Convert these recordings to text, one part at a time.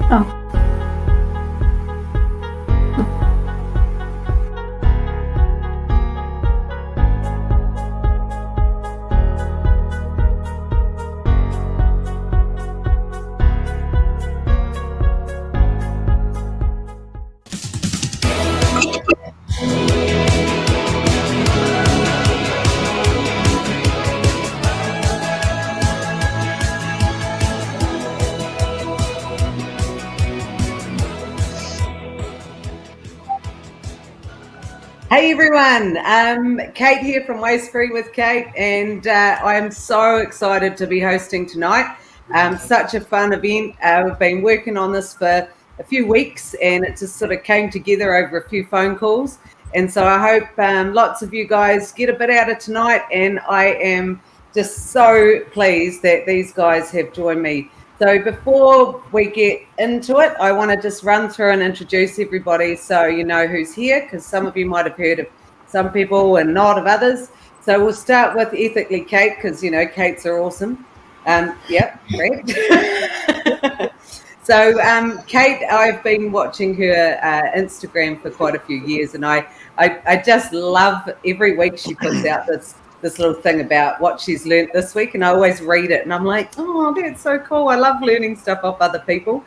Oh. Hey everyone, Kate here from Waste Free with Kate, and I am so excited to be hosting tonight. Such a fun event. We've been working on this for a few weeks, and it just sort of came together over a few phone calls. And so I hope lots of you guys get a bit out of tonight, and I am just so pleased that these guys have joined me. So before we get into it, I want to just run through and introduce everybody so you know who's here, because some of you might have heard of some people and not of others. So we'll start with Ethically Kate, because, you know, Kates are awesome. Yep, great. So Kate, I've been watching her Instagram for quite a few years, and I just love every week she puts out this little thing about what she's learnt this week, and I always read it and I'm like, oh, that's so cool. I love learning stuff off other people.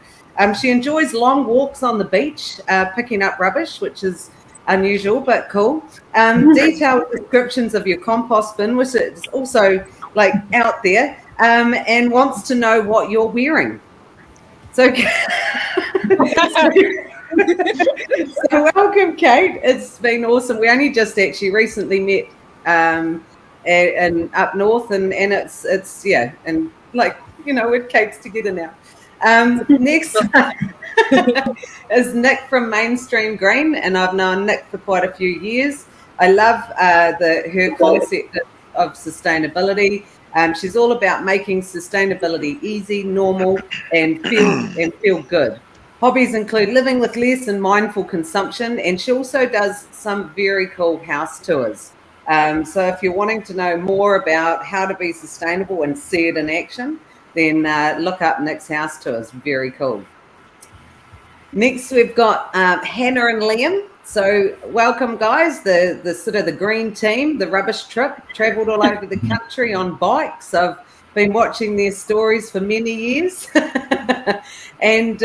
She enjoys long walks on the beach, picking up rubbish, which is unusual but cool. Detailed descriptions of your compost bin, which is also like out there, and wants to know what you're wearing. So welcome, Kate. It's been awesome. We only just actually recently met and up north, and it's yeah, and like, you know, we're Kate's together now. Next is Nick from Mainstream Green, and I've known Nick for quite a few years. I love her concept of sustainability. She's all about making sustainability easy, normal, and feel good. Hobbies include living with less and mindful consumption, and she also does some very cool house tours. So if you're wanting to know more about how to be sustainable and see it in action, then look up Nick's house tours. Very cool. Next, we've got Hannah and Liam. So welcome, guys. The sort of the green team, the rubbish trip, travelled all over the country on bikes. I've been watching their stories for many years, and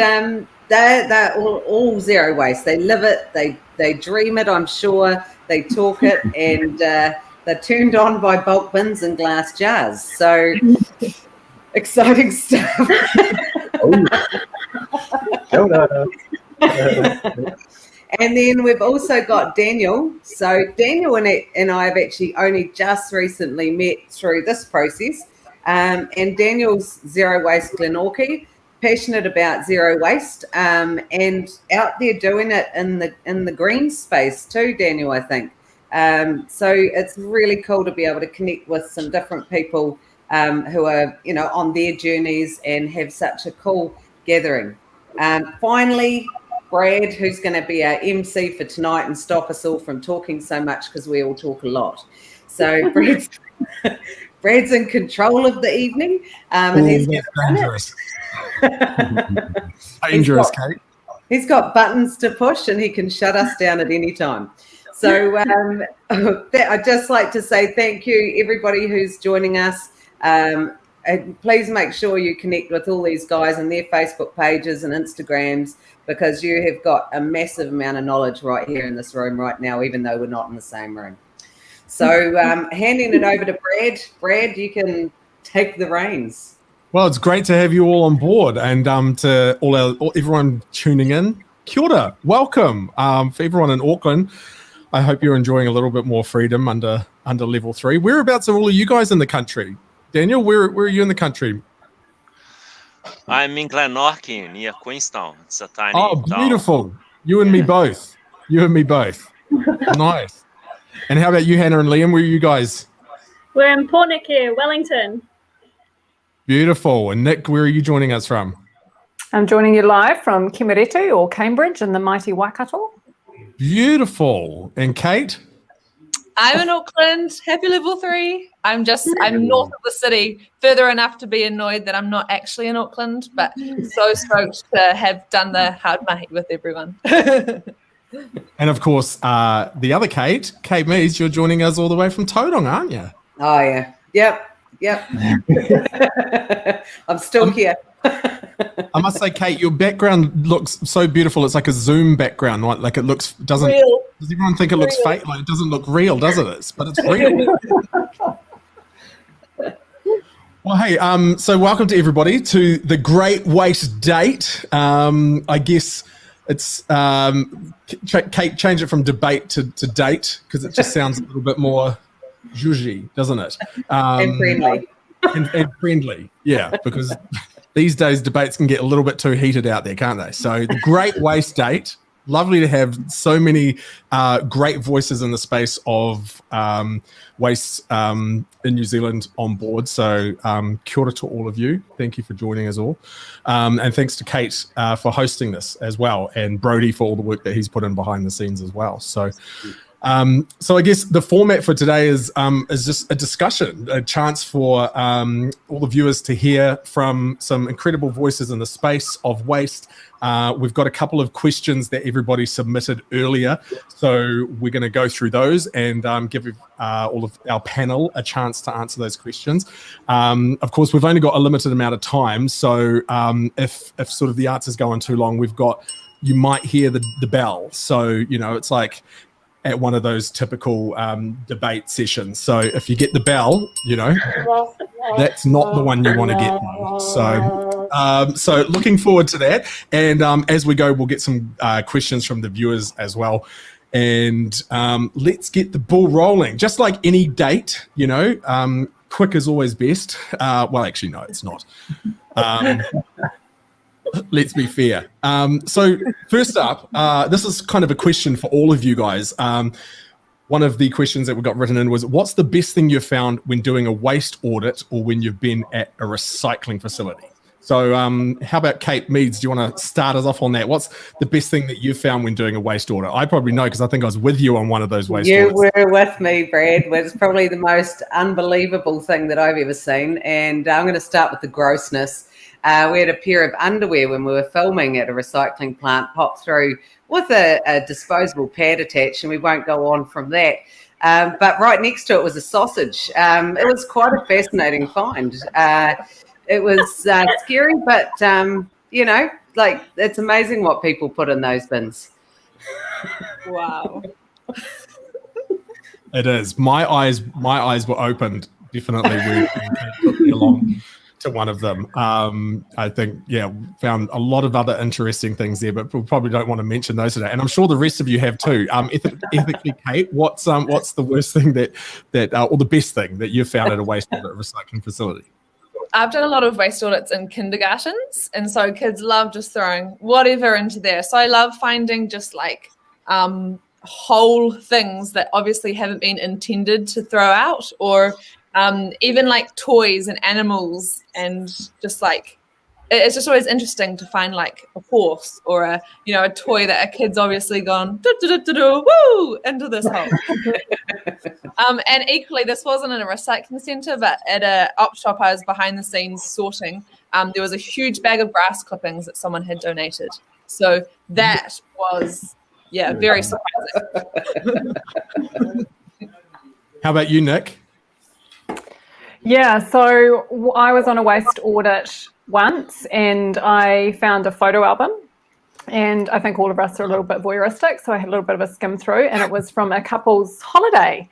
they're all zero waste. They live it. They dream it. I'm sure. They talk it, and they're turned on by bulk bins and glass jars. So exciting stuff. And then we've also got Daniel. So Daniel and I have actually only just recently met through this process. And Daniel's zero waste Glenorchy, passionate about zero waste, and out there doing it in the green space too, Daniel, I think. So it's really cool to be able to connect with some different people who are, you know, on their journeys and have such a cool gathering. Finally, Brad, who's going to be our MC for tonight and stop us all from talking so much, because we all talk a lot. So Brad's in control of the evening, and he's dangerous. Dangerous, Kate. He's got buttons to push, and he can shut us down at any time. So I'd just like to say thank you, everybody who's joining us. And please make sure you connect with all these guys and their Facebook pages and Instagrams, because you have got a massive amount of knowledge right here in this room right now, even though we're not in the same room. So handing it over to Brad. Brad, you can take the reins. Well, it's great to have you all on board, and to everyone tuning in, kia ora, welcome. For everyone in Auckland, I hope you're enjoying a little bit more freedom under level 3. Whereabouts are all of you guys in the country? Daniel, where are you in the country? I'm in Glenorchy, near Queenstown. It's a tiny town. Beautiful. You and me both. Nice. And how about you, Hannah and Liam? Where are you guys? We're in Port Nick here, Wellington. Beautiful. And Nick, where are you joining us from? I'm joining you live from Kimeretu or Cambridge in the mighty Waikato. Beautiful. And Kate? I'm in Auckland, happy level 3. I'm north of the city, further enough to be annoyed that I'm not actually in Auckland, but so stoked to have done the hard mahi with everyone. And of course, the other Kate Mees, you're joining us all the way from Tauranga, aren't you? Oh, yeah. Yep. I'm still here. I must say, Kate, your background looks so beautiful. It's like a Zoom background, right? Like it doesn't. Real. Does everyone think it looks fake? Like it doesn't look real, does it? But it's real. Well, hey, so welcome to everybody to the Great Waste Date. I guess it's Kate, change it from debate to date because it just sounds a little bit more zhuzhy, doesn't it? And friendly. And friendly, yeah, because these days debates can get a little bit too heated out there, can't they? So the Great Waste Date. Lovely to have so many great voices in the space of waste in New Zealand on board. So kia ora to all of you. Thank you for joining us all. And thanks to Kate for hosting this as well, and Brody for all the work that he's put in behind the scenes as well. So I guess the format for today is just a discussion, a chance for all the viewers to hear from some incredible voices in the space of waste. We've got a couple of questions that everybody submitted earlier, so we're going to go through those and give all of our panel a chance to answer those questions. Of course, we've only got a limited amount of time, so if sort of the answers go on too long, you might hear the bell. So it's like at one of those typical debate sessions. So if you get the bell, that's not the one you want to get. So looking forward to that. And as we go, we'll get some questions from the viewers as well. And let's get the ball rolling. Just like any date, quick is always best. Well, actually, no, it's not. Let's be fair. So first up, this is kind of a question for all of you guys. One of the questions that we got written in was, what's the best thing you've found when doing a waste audit or when you've been at a recycling facility? So how about Kate Meads? Do you want to start us off on that? What's the best thing that you found when doing a waste audit? I probably know because I think I was with you on one of those waste audits. You were with me, Brad. It was probably the most unbelievable thing that I've ever seen. And I'm going to start with the grossness. We had a pair of underwear when we were filming at a recycling plant pop through with a disposable pad attached, and we won't go on from that. But right next to it was a sausage. It was quite a fascinating find. It was scary, but, it's amazing what people put in those bins. Wow. It is. My eyes were opened, definitely, when Kate took me along to one of them. I think, found a lot of other interesting things there, but we probably don't want to mention those today. And I'm sure the rest of you have too. Ethically, Kate, what's the worst thing that or the best thing that you've found at a waste audit recycling facility? I've done a lot of waste audits in kindergartens, and so kids love just throwing whatever into there. So I love finding just like whole things that obviously haven't been intended to throw out, or even like toys and animals, and just like it's just always interesting to find like a horse or a toy that a kid's obviously gone woo into this hole. And equally, this wasn't in a recycling centre, but at a op shop I was behind the scenes sorting. There was a huge bag of grass clippings that someone had donated. So that was very surprising. How about you, Nick? Yeah, so I was on a waste audit once and I found a photo album, and I think all of us are a little bit voyeuristic, so I had a little bit of a skim through, and it was from a couple's holiday,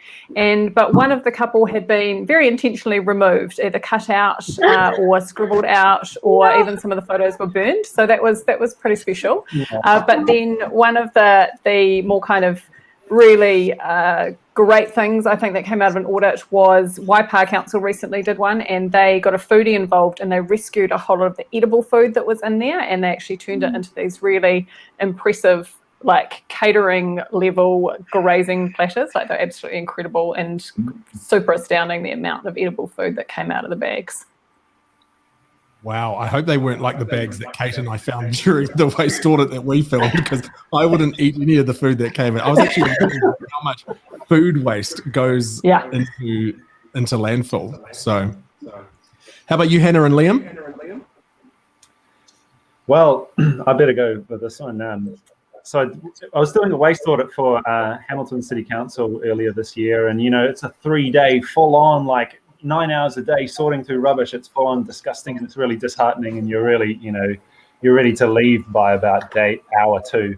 but one of the couple had been very intentionally removed, either cut out or scribbled out, or even some of the photos were burned, so that was pretty special. But then one of the more kind of really great things I think that came out of an audit was Waipa Council recently did one, and they got a foodie involved and they rescued a whole lot of the edible food that was in there, and they actually turned it into these really impressive like catering level grazing platters. Like they're absolutely incredible and super astounding, the amount of edible food that came out of the bags. Wow, I hope they weren't like the bags that Kate and I found during the waste audit that we filmed, because I wouldn't eat any of the food that came in. I was actually wondering how much food waste goes into landfill. So, how about you, Hannah and Liam? Well, I better go with this one. So I was doing a waste audit for Hamilton City Council earlier this year, and it's a 3-day full-on, like 9 hours a day sorting through rubbish. It's full-on disgusting, and it's really disheartening, and you're really, you're ready to leave by about hour 2.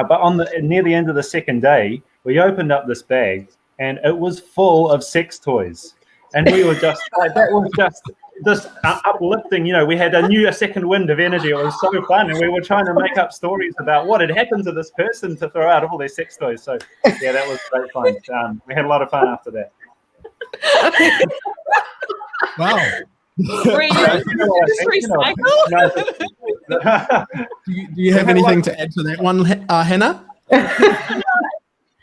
But near the end of the second day, we opened up this bag, and it was full of sex toys, and we were just like, that was just this uplifting. We had a second wind of energy. It was so fun, and we were trying to make up stories about what had happened to this person to throw out all their sex toys. So yeah, that was great fun. We had a lot of fun after that. Wow. Do you have anything to add to that one, Hannah?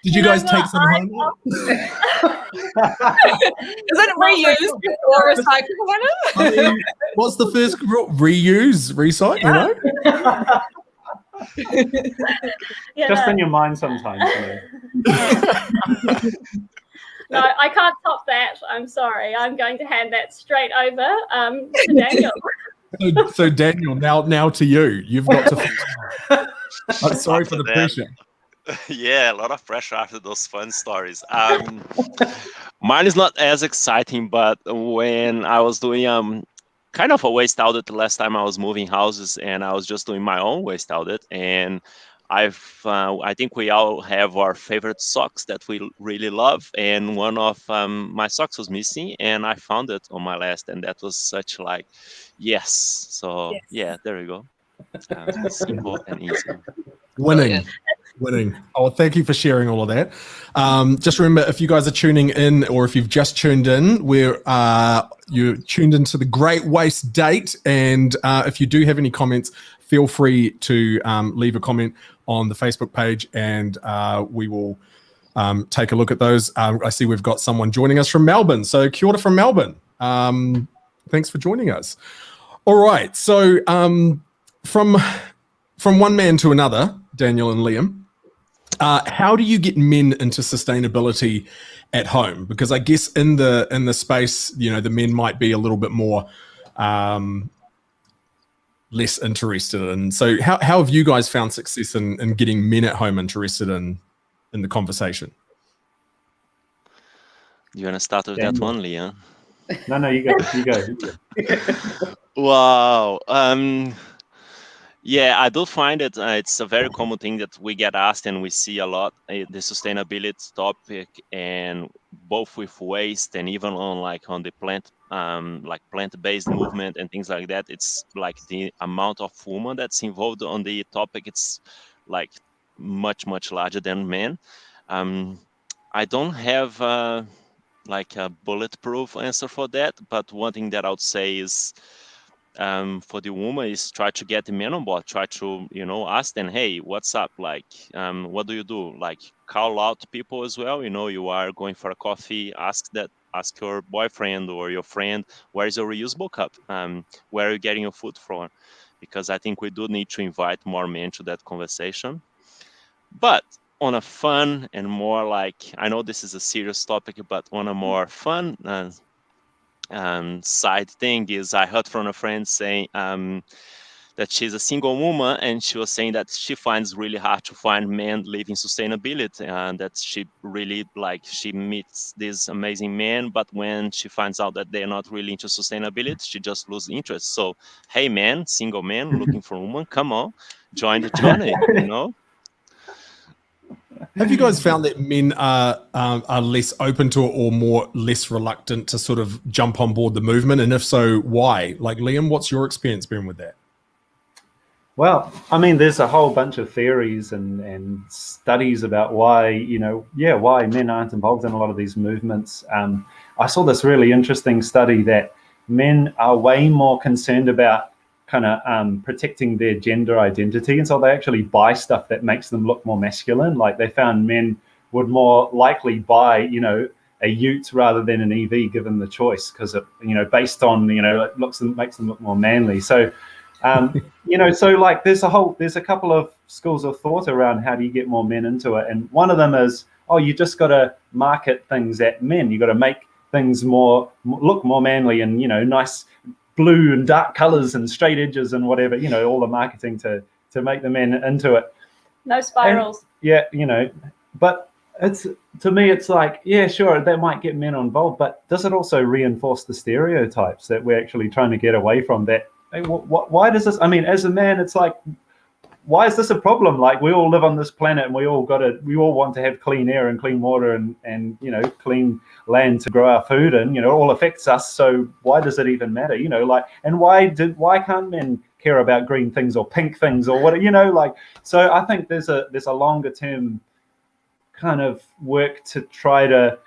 Did you guys take some home? Is it reused or recycled? I mean, what's the first rule? Reuse, recycle, Just in your mind sometimes. No, I can't top that. I'm sorry. I'm going to hand that straight over to Daniel. So Daniel, now to you. You've got to. I'm sorry for the pressure. Yeah, a lot of pressure after those fun stories. Mine is not as exciting, but when I was doing kind of a waste audit the last time I was moving houses, and I was just doing my own waste audit, and I think we all have our favorite socks that we really love, and one of my socks was missing, and I found it on my list, and that was such like, yes. So yeah, there we go. Simple and easy. Winning. Oh, thank you for sharing all of that. Just remember, if you guys are tuning in, or if you've just tuned in, you're tuned into the Great Waste Date. And if you do have any comments, feel free to leave a comment on the Facebook page, and we will take a look at those. I see we've got someone joining us from Melbourne. So kia ora from Melbourne. Thanks for joining us. All right. So from one man to another, Daniel and Liam, how do you get men into sustainability at home? Because I guess in the space, the men might be a little bit more less interested in. So how have you guys found success in getting men at home interested in the conversation? You want to start with that one, Liam? No, you go. Wow. Yeah, I do find it. It's a very common thing that we get asked, and we see a lot, the sustainability topic, and both with waste and even on the plant-based movement and things like that. It's like the amount of women that's involved on the topic. It's like much larger than men. I don't have a bulletproof answer for that, but one thing that I would say is, for the woman, is try to get the men on board. Try to ask them, hey, what's up? What do you do? Call out people as well. You are going for a coffee, ask your boyfriend or your friend, where is your reusable cup? Where are you getting your food from? Because I think we do need to invite more men to that conversation. But on a fun and more I know this is a serious topic, but on a more fun side thing is, I heard from a friend saying that she's a single woman, and she was saying that she finds really hard to find men living sustainability, and that she really she meets these amazing men, but when she finds out that they're not really into sustainability, she just loses interest. So hey, man, single man looking for a woman, come on, join the journey. Have you guys found that men are less open to it, or less reluctant to sort of jump on board the movement? And if so, why? Liam, what's your experience been with that? Well, I mean, there's a whole bunch of theories and studies about why men aren't involved in a lot of these movements. I saw this really interesting study that men are way more concerned about kind of protecting their gender identity, and so they actually buy stuff that makes them look more masculine. They found men would more likely buy, a ute rather than an EV, given the choice, because it, based on, it makes them look more manly. So, so like there's a couple of schools of thought around how do you get more men into it, and one of them is, you just got to market things at men. You got to make things look more manly and nice blue and dark colors and straight edges and whatever, all the marketing to make the men into it. No spirals. And, but to me it's like, yeah, sure, that might get men involved, but does it also reinforce the stereotypes that we're actually trying to get away from? That why does this, as a man, it's like, why is this a problem? Like, we all live on this planet and we all want to have clean air and clean water and clean land to grow our food, and it all affects us. So why does it even matter? And why can't men care about green things or pink things or what, so I think there's a longer term kind of work to try to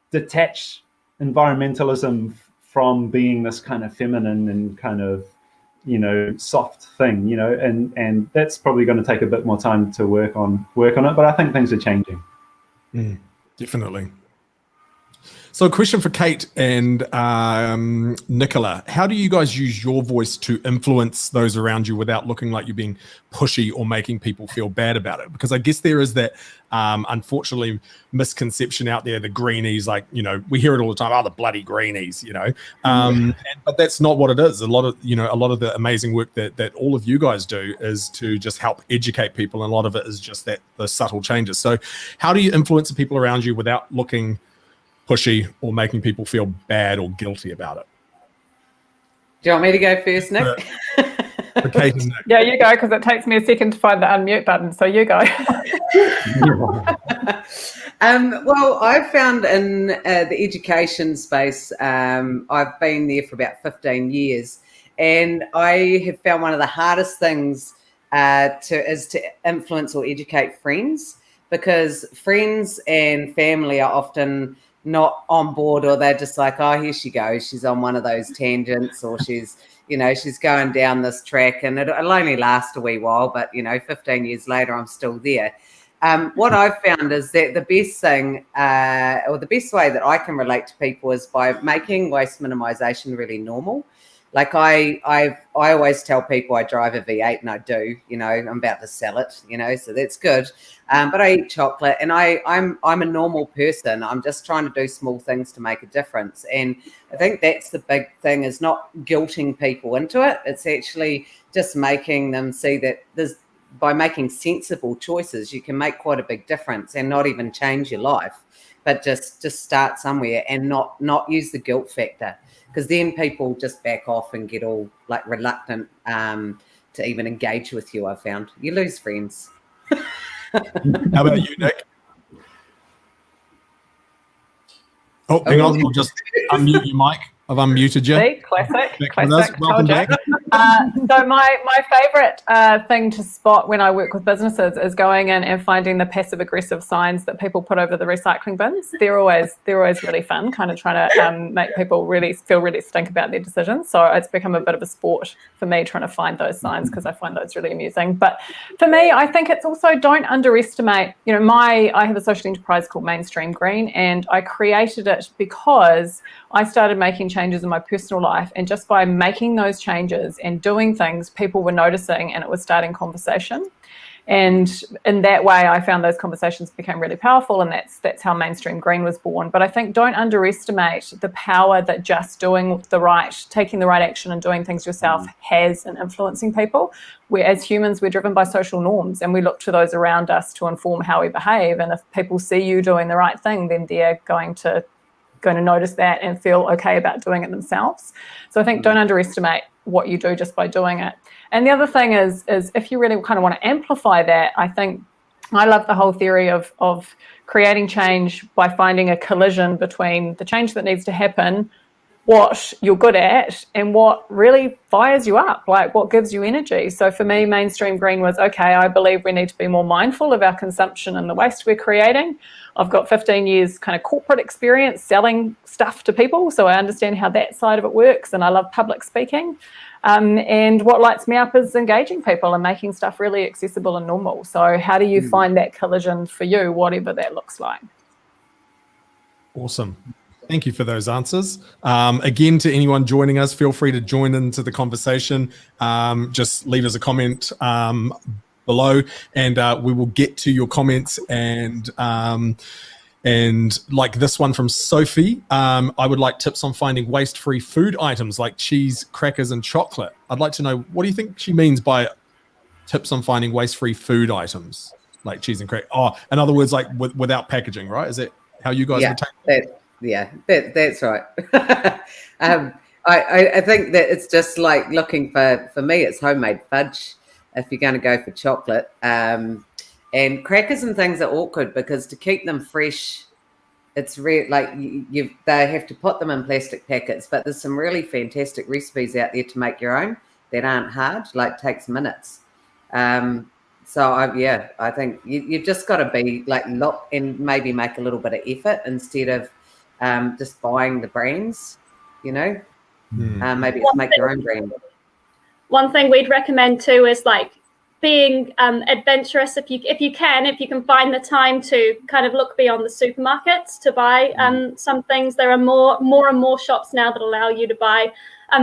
detach environmentalism from being this kind of feminine and kind of soft thing, and that's probably going to take a bit more time to work on it, but I think things are changing. Definitely. So a question for Kate and Nicola. How do you guys use your voice to influence those around you without looking like you're being pushy or making people feel bad about it? Because I guess there is that, unfortunately, misconception out there, the greenies, like, we hear it all the time, the bloody greenies, but that's not what it is. A lot of the amazing work that all of you guys do is to just help educate people. And a lot of it is just the subtle changes. So how do you influence the people around you without looking pushy or making people feel bad or guilty about it? Do you want me to go first, Nick? Okay, Nick. Yeah, you go, because it takes me a second to find the unmute button, so you go. Well, I've found in the education space, I've been there for about 15 years, and I have found one of the hardest things to influence or educate friends, because friends and family are often not on board, or they're just like, here she goes, she's on one of those tangents, or she's going down this track, and it'll only last a wee while, but 15 years later I'm still there. What I've found is that the best thing, or the best way that I can relate to people, is by making waste minimization really normal. Like I always tell people I drive a V8, and I do, I'm about to sell it, so that's good. But I eat chocolate, and I'm a normal person. I'm just trying to do small things to make a difference. And I think that's the big thing, is not guilting people into it. It's actually just making them see that by making sensible choices, you can make quite a big difference, and not even change your life, but just start somewhere and not use the guilt factor. Because then people just back off and get all like reluctant to even engage with you. I've found you lose friends. How about you, Nick? Oh, hang on. I'll just unmute your mic. I've unmuted you. See, classic. Welcome back. So my favourite thing to spot when I work with businesses is going in and finding the passive aggressive signs that people put over the recycling bins. They're always really fun, kind of trying to make people really stink about their decisions. So it's become a bit of a sport for me trying to find those signs, because I find those really amusing. But for me, I think it's also, don't underestimate, I have a social enterprise called Mainstream Green, and I created it because I started making changes in my personal life, and just by making those changes and doing things, people were noticing, and it was starting conversation. And in that way, I found those conversations became really powerful, and that's how Mainstream Green was born. But I think don't underestimate the power that just taking the right action and doing things yourself has in influencing people. As humans, we're driven by social norms, and we look to those around us to inform how we behave. And if people see you doing the right thing, then they're going to notice that and feel okay about doing it themselves. So I think don't underestimate what you do just by doing it. And the other thing is if you really kind of want to amplify that, I think I love the whole theory of creating change by finding a collision between the change that needs to happen, what you're good at, and what really fires you up, like what gives you energy. So for me, Mainstream Green was, okay, I believe we need to be more mindful of our consumption and the waste we're creating. I've got 15 years kind of corporate experience selling stuff to people, so I understand how that side of it works, and I love public speaking. And what lights me up is engaging people and making stuff really accessible and normal. So how do you find that collision for you, whatever that looks like? Awesome. Thank you for those answers. Again, to anyone joining us, feel free to join into the conversation. Just leave us a comment below, and we will get to your comments. And like this one from Sophie, I would like tips on finding waste-free food items like cheese, crackers, and chocolate. I'd like to know, what do you think she means by tips on finding waste-free food items like cheese and crackers? Oh, in other words, like without packaging, right? Is that how you guys would take it? That's right. I think that it's just like looking for me, it's homemade fudge if you're going to go for chocolate. And crackers and things are awkward because to keep them fresh, it's they have to put them in plastic packets, but there's some really fantastic recipes out there to make your own that aren't hard, like takes minutes. I think you've just got to be like, look and maybe make a little bit of effort instead of just buying the brands, maybe it's make your own brand. One thing we'd recommend too is like being adventurous if you can find the time to kind of look beyond the supermarkets to buy some things. There are more and more shops now that allow you to buy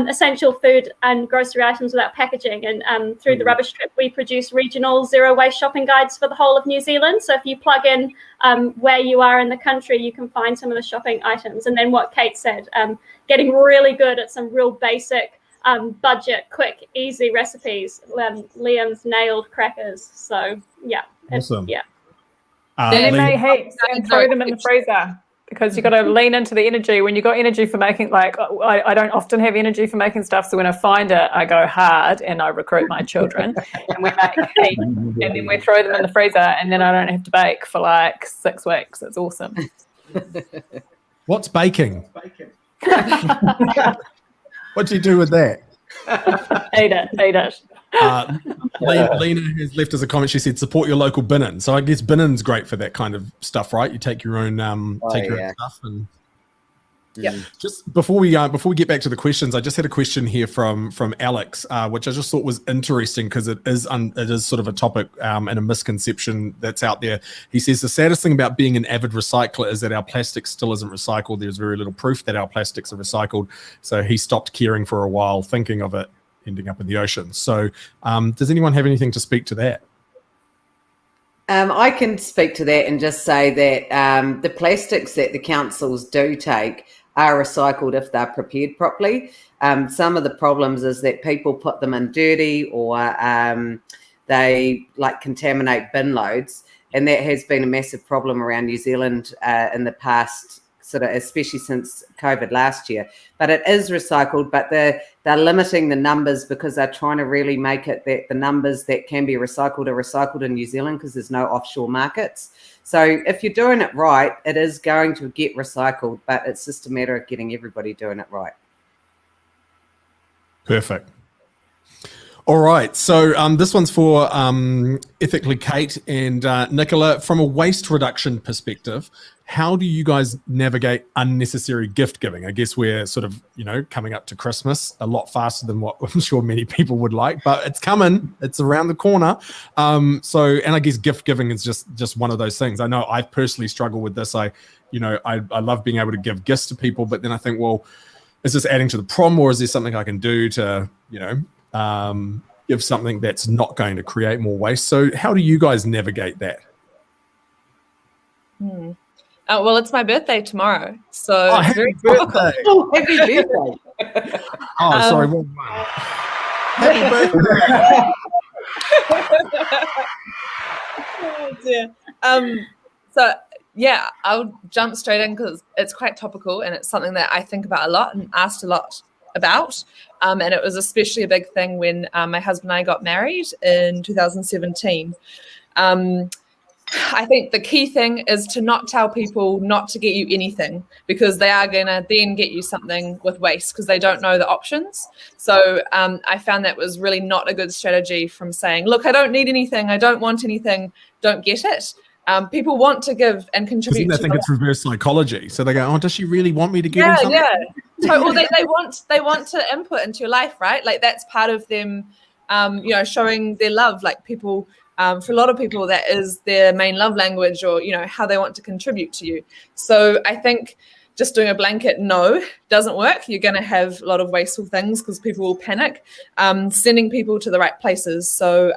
essential food and grocery items without packaging. And through the Rubbish Trip, we produce regional zero waste shopping guides for the whole of New Zealand. So if you plug in where you are in the country, you can find some of the shopping items. And then what Kate said, getting really good at some real basic budget, quick, easy recipes. Liam's nailed crackers. So yeah. Awesome. Yeah. They make heaps and throw them in the freezer. Because you've got to lean into the energy. When you've got energy for making, like, I don't often have energy for making stuff. So when I find it, I go hard and I recruit my children. And we make heat. And then we throw them in the freezer. And then I don't have to bake for like 6 weeks. It's awesome. What's baking? What do you do with that? Eat it. Lena has left us a comment. She said, support your local binnin. So I guess binnin's great for that kind of stuff, right? You take your own own stuff. And just before we get back to the questions, I just had a question here from Alex, which I just thought was interesting because it is sort of a topic and a misconception that's out there. He says the saddest thing about being an avid recycler is that our plastic still isn't recycled. There's very little proof that our plastics are recycled. So he stopped caring for a while, thinking of it ending up in the ocean. So does anyone have anything to speak to that? I can speak to that and just say that the plastics that the councils do take are recycled if they're prepared properly. Some of the problems is that people put them in dirty or they like contaminate bin loads, and that has been a massive problem around New Zealand in the past, sort of, especially since COVID last year. But it is recycled, but they're limiting the numbers because they're trying to really make it that the numbers that can be recycled are recycled in New Zealand because there's no offshore markets. So if you're doing it right, it is going to get recycled, but it's just a matter of getting everybody doing it right. Perfect. All right. So this one's for Ethically Kate and Nicola. From a waste reduction perspective, how do you guys navigate unnecessary gift giving? I guess we're sort of, coming up to Christmas a lot faster than what I'm sure many people would like, but it's coming. It's around the corner. And I guess gift giving is just one of those things. I know I personally struggle with this. I love being able to give gifts to people, but then I think, well, is this adding to the problem, or is there something I can do to, give something that's not going to create more waste? So how do you guys navigate that? Well, it's my birthday tomorrow, so happy birthday! Happy birthday! Sorry, wrong one. Happy birthday! Oh, dear. So yeah, I'll jump straight in because it's quite topical and it's something that I think about a lot and asked a lot about. And it was especially a big thing when my husband and I got married in 2017. I think the key thing is to not tell people not to get you anything, because they are going to then get you something with waste because they don't know the options. So I found that was really not a good strategy from saying, look, I don't need anything, I don't want anything, don't get it. People want to give and contribute. I think it's reverse psychology. So they go, oh, does she really want me to give him something? Yeah. Well, they want to input into your life, right? Like that's part of them, showing their love. Like people For a lot of people, that is their main love language, or how they want to contribute to you. So I think just doing a blanket no doesn't work. You're going to have a lot of wasteful things because people will panic. Sending people to the right places. So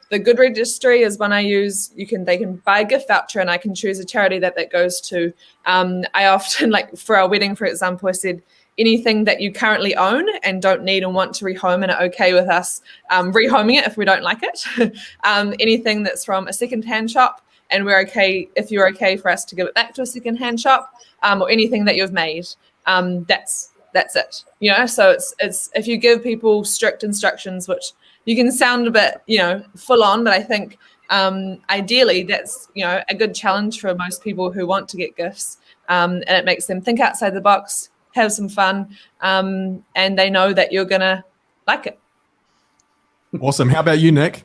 the Good Registry is one I use. They can buy a gift voucher, and I can choose a charity that goes to. I often, like for our wedding, for example, I said anything that you currently own and don't need and want to rehome and are okay with us rehoming it if we don't like it. Anything that's from a secondhand shop, and we're okay if you're okay for us to give it back to a secondhand shop, or anything that you've made. That's it. So it's if you give people strict instructions, which you can sound a bit full on, but I think ideally that's a good challenge for most people who want to get gifts, and it makes them think outside the box, have some fun, and they know that you're gonna like it. Awesome. How about you, Nick?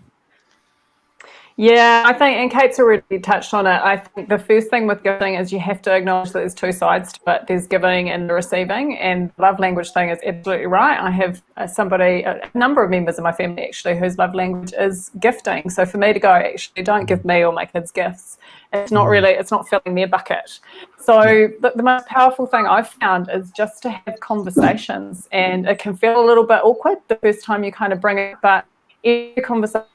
Yeah, I think, and Kate's already touched on it, I think the first thing with gifting is you have to acknowledge that there's two sides to it. There's giving and the receiving, and the love language thing is absolutely right. I have a number of members of my family actually whose love language is gifting. So for me to go, actually, don't give me or my kids gifts, it's not filling their bucket. So the most powerful thing I've found is just to have conversations, and it can feel a little bit awkward the first time you kind of bring it, but every conversation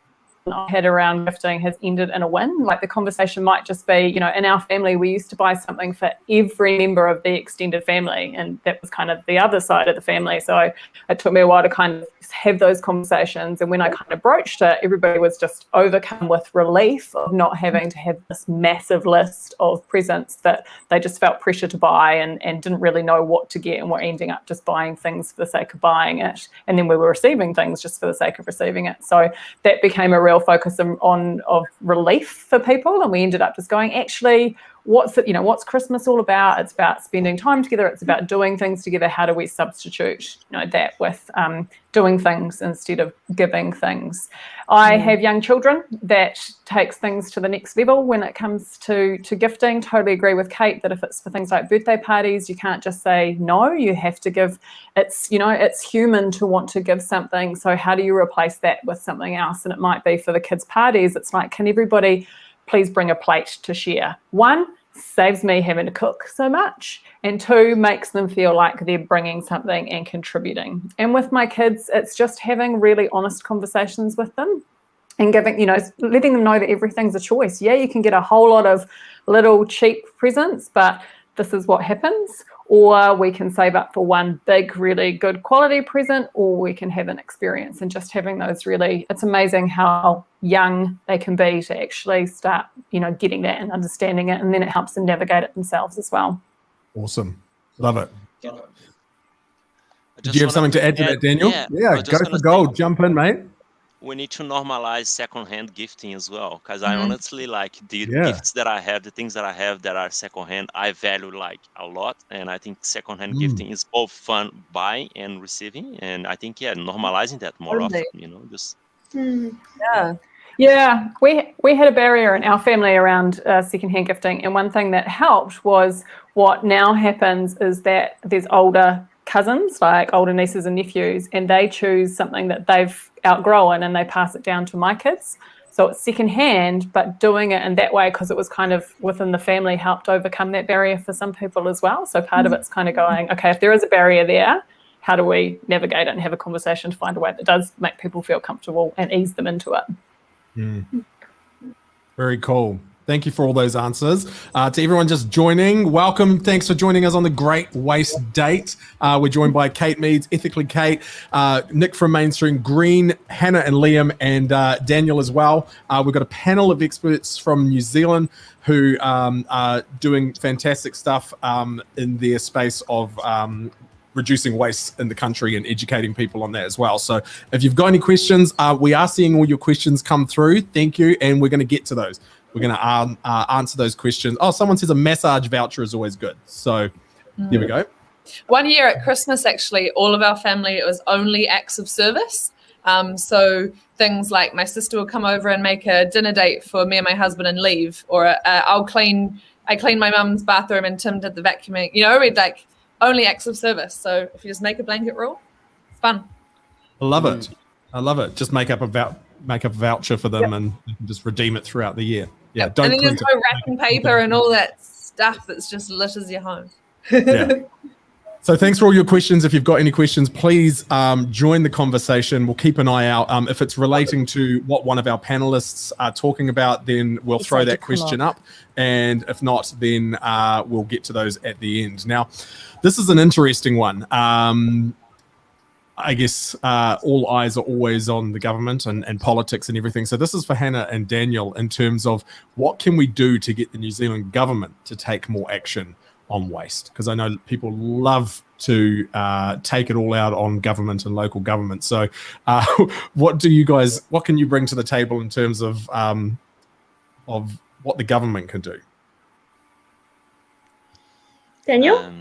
I had around gifting has ended in a win. Like the conversation might just be, in our family, we used to buy something for every member of the extended family, and that was kind of the other side of the family. So it took me a while to kind of have those conversations. And when I kind of broached it, everybody was just overcome with relief of not having to have this massive list of presents that they just felt pressure to buy and didn't really know what to get, and were ending up just buying things for the sake of buying it. And then we were receiving things just for the sake of receiving it. So that became a real focus of relief for people, and we ended up just going, actually, what's Christmas all about? It's about spending time together. It's about doing things together. How do we substitute that with doing things instead of giving things? I have young children. That takes things to the next level when it comes to gifting. Totally agree with Kate that if it's for things like birthday parties, you can't just say no. You have to give. It's human to want to give something. So how do you replace that with something else? And it might be for the kids' parties. It's like, can everybody please bring a plate to share? One, saves me having to cook so much, and two, makes them feel like they're bringing something and contributing. And with my kids, it's just having really honest conversations with them and giving, letting them know that everything's a choice. Yeah, you can get a whole lot of little cheap presents, but this is what happens. Or we can save up for one big, really good quality present, or we can have an experience. And just having those it's amazing how young they can be to actually start, getting that and understanding it. And then it helps them navigate it themselves as well. Awesome. Love it. Do you have something to add to that, Daniel? Yeah, go for gold. Jump in, mate. We need to normalize secondhand gifting as well, because I honestly gifts that I have, the things that I have that are secondhand, I value a lot, and I think secondhand gifting is both fun buying and receiving, and I think normalizing that more often, just Yeah, we had a barrier in our family around secondhand gifting, and one thing that helped was what now happens is that there's older cousins, like older nieces and nephews, and they choose something that they've outgrown and they pass it down to my kids. So it's secondhand, but doing it in that way, because it was kind of within the family, helped overcome that barrier for some people as well. So part of it's kind of going, okay, if there is a barrier there, how do we navigate it and have a conversation to find a way that does make people feel comfortable and ease them into it? Very cool. Thank you for all those answers. To everyone just joining, welcome. Thanks for joining us on the Great Waste Date. We're joined by Kate Meads, Ethically Kate, Nick from Mainstream Green, Hannah and Liam, and Daniel as well. We've got a panel of experts from New Zealand who are doing fantastic stuff in their space of reducing waste in the country and educating people on that as well. So if you've got any questions, we are seeing all your questions come through. Thank you. And we're going to get to those. We're going to answer those questions. Oh, someone says a massage voucher is always good. So here we go. One year at Christmas, actually, all of our family, it was only acts of service. So things like my sister will come over and make a dinner date for me and my husband and leave, or I cleaned my mum's bathroom and Tim did the vacuuming. We'd only acts of service. So if you just make a blanket rule, it's fun. I love it. Just make up a make a voucher for them and you can just redeem it throughout the year. Yeah, And then there's no wrapping paper and all that stuff that's just litters your home. Yeah. So thanks for all your questions. If you've got any questions, please join the conversation. We'll keep an eye out. If it's relating to what one of our panelists are talking about, then we'll throw that question up. And if not, then we'll get to those at the end. Now, this is an interesting one. I guess all eyes are always on the government and politics and everything. So this is for Hannah and Daniel in terms of what can we do to get the New Zealand government to take more action on waste, because I know people love to take it all out on government and local government. So what can you bring to the table in terms of what the government can do? Daniel?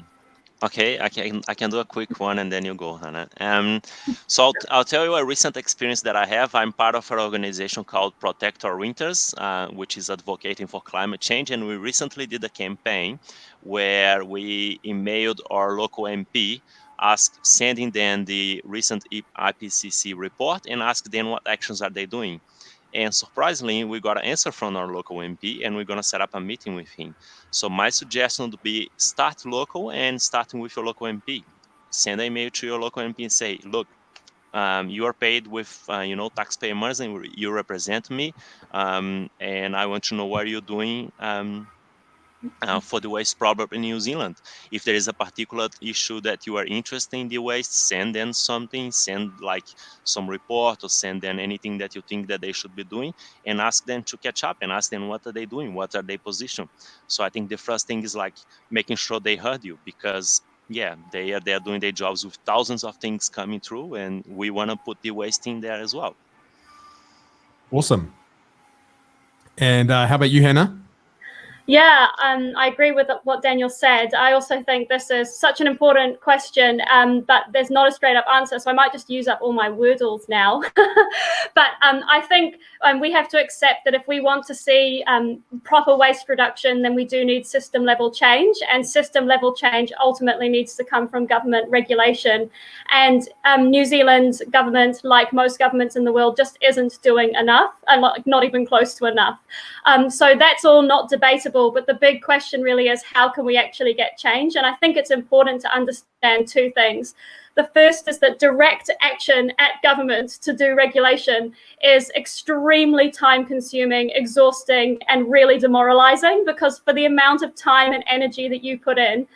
Okay, I can do a quick one and then you go, Hannah. So I'll tell you a recent experience that I have. I'm part of an organization called Protect Our Winters, which is advocating for climate change. And we recently did a campaign where we emailed our local MP, sending them the recent IPCC report and ask them what actions are they doing. And surprisingly, we got an answer from our local MP, and we're going to set up a meeting with him. So my suggestion would be start local and starting with your local MP. Send an email to your local MP and say, look, you are paid with, taxpayer money, and you represent me, and I want to know what you're doing for the waste problem in New Zealand. If there is a particular issue that you are interested in the waste, send them something, send like some report or send them anything that you think that they should be doing, and ask them to catch up and ask them what are they doing, what are their position. So I think the first thing is like making sure they heard you, because they are doing their jobs with thousands of things coming through, and we want to put the waste in there as well. Awesome. And how about you, Hannah? Yeah, I agree with what Daniel said. I also think this is such an important question, but there's not a straight up answer. So I might just use up all my wordles now. But I think we have to accept that if we want to see proper waste reduction, then we do need system level change. And system level change ultimately needs to come from government regulation. And New Zealand government, like most governments in the world, just isn't doing enough, and not even close to enough. So that's all not debatable. But the big question really is, how can we actually get change? And I think it's important to understand two things. The first is that direct action at government to do regulation is extremely time consuming, exhausting, and really demoralizing, because for the amount of time and energy that you put in,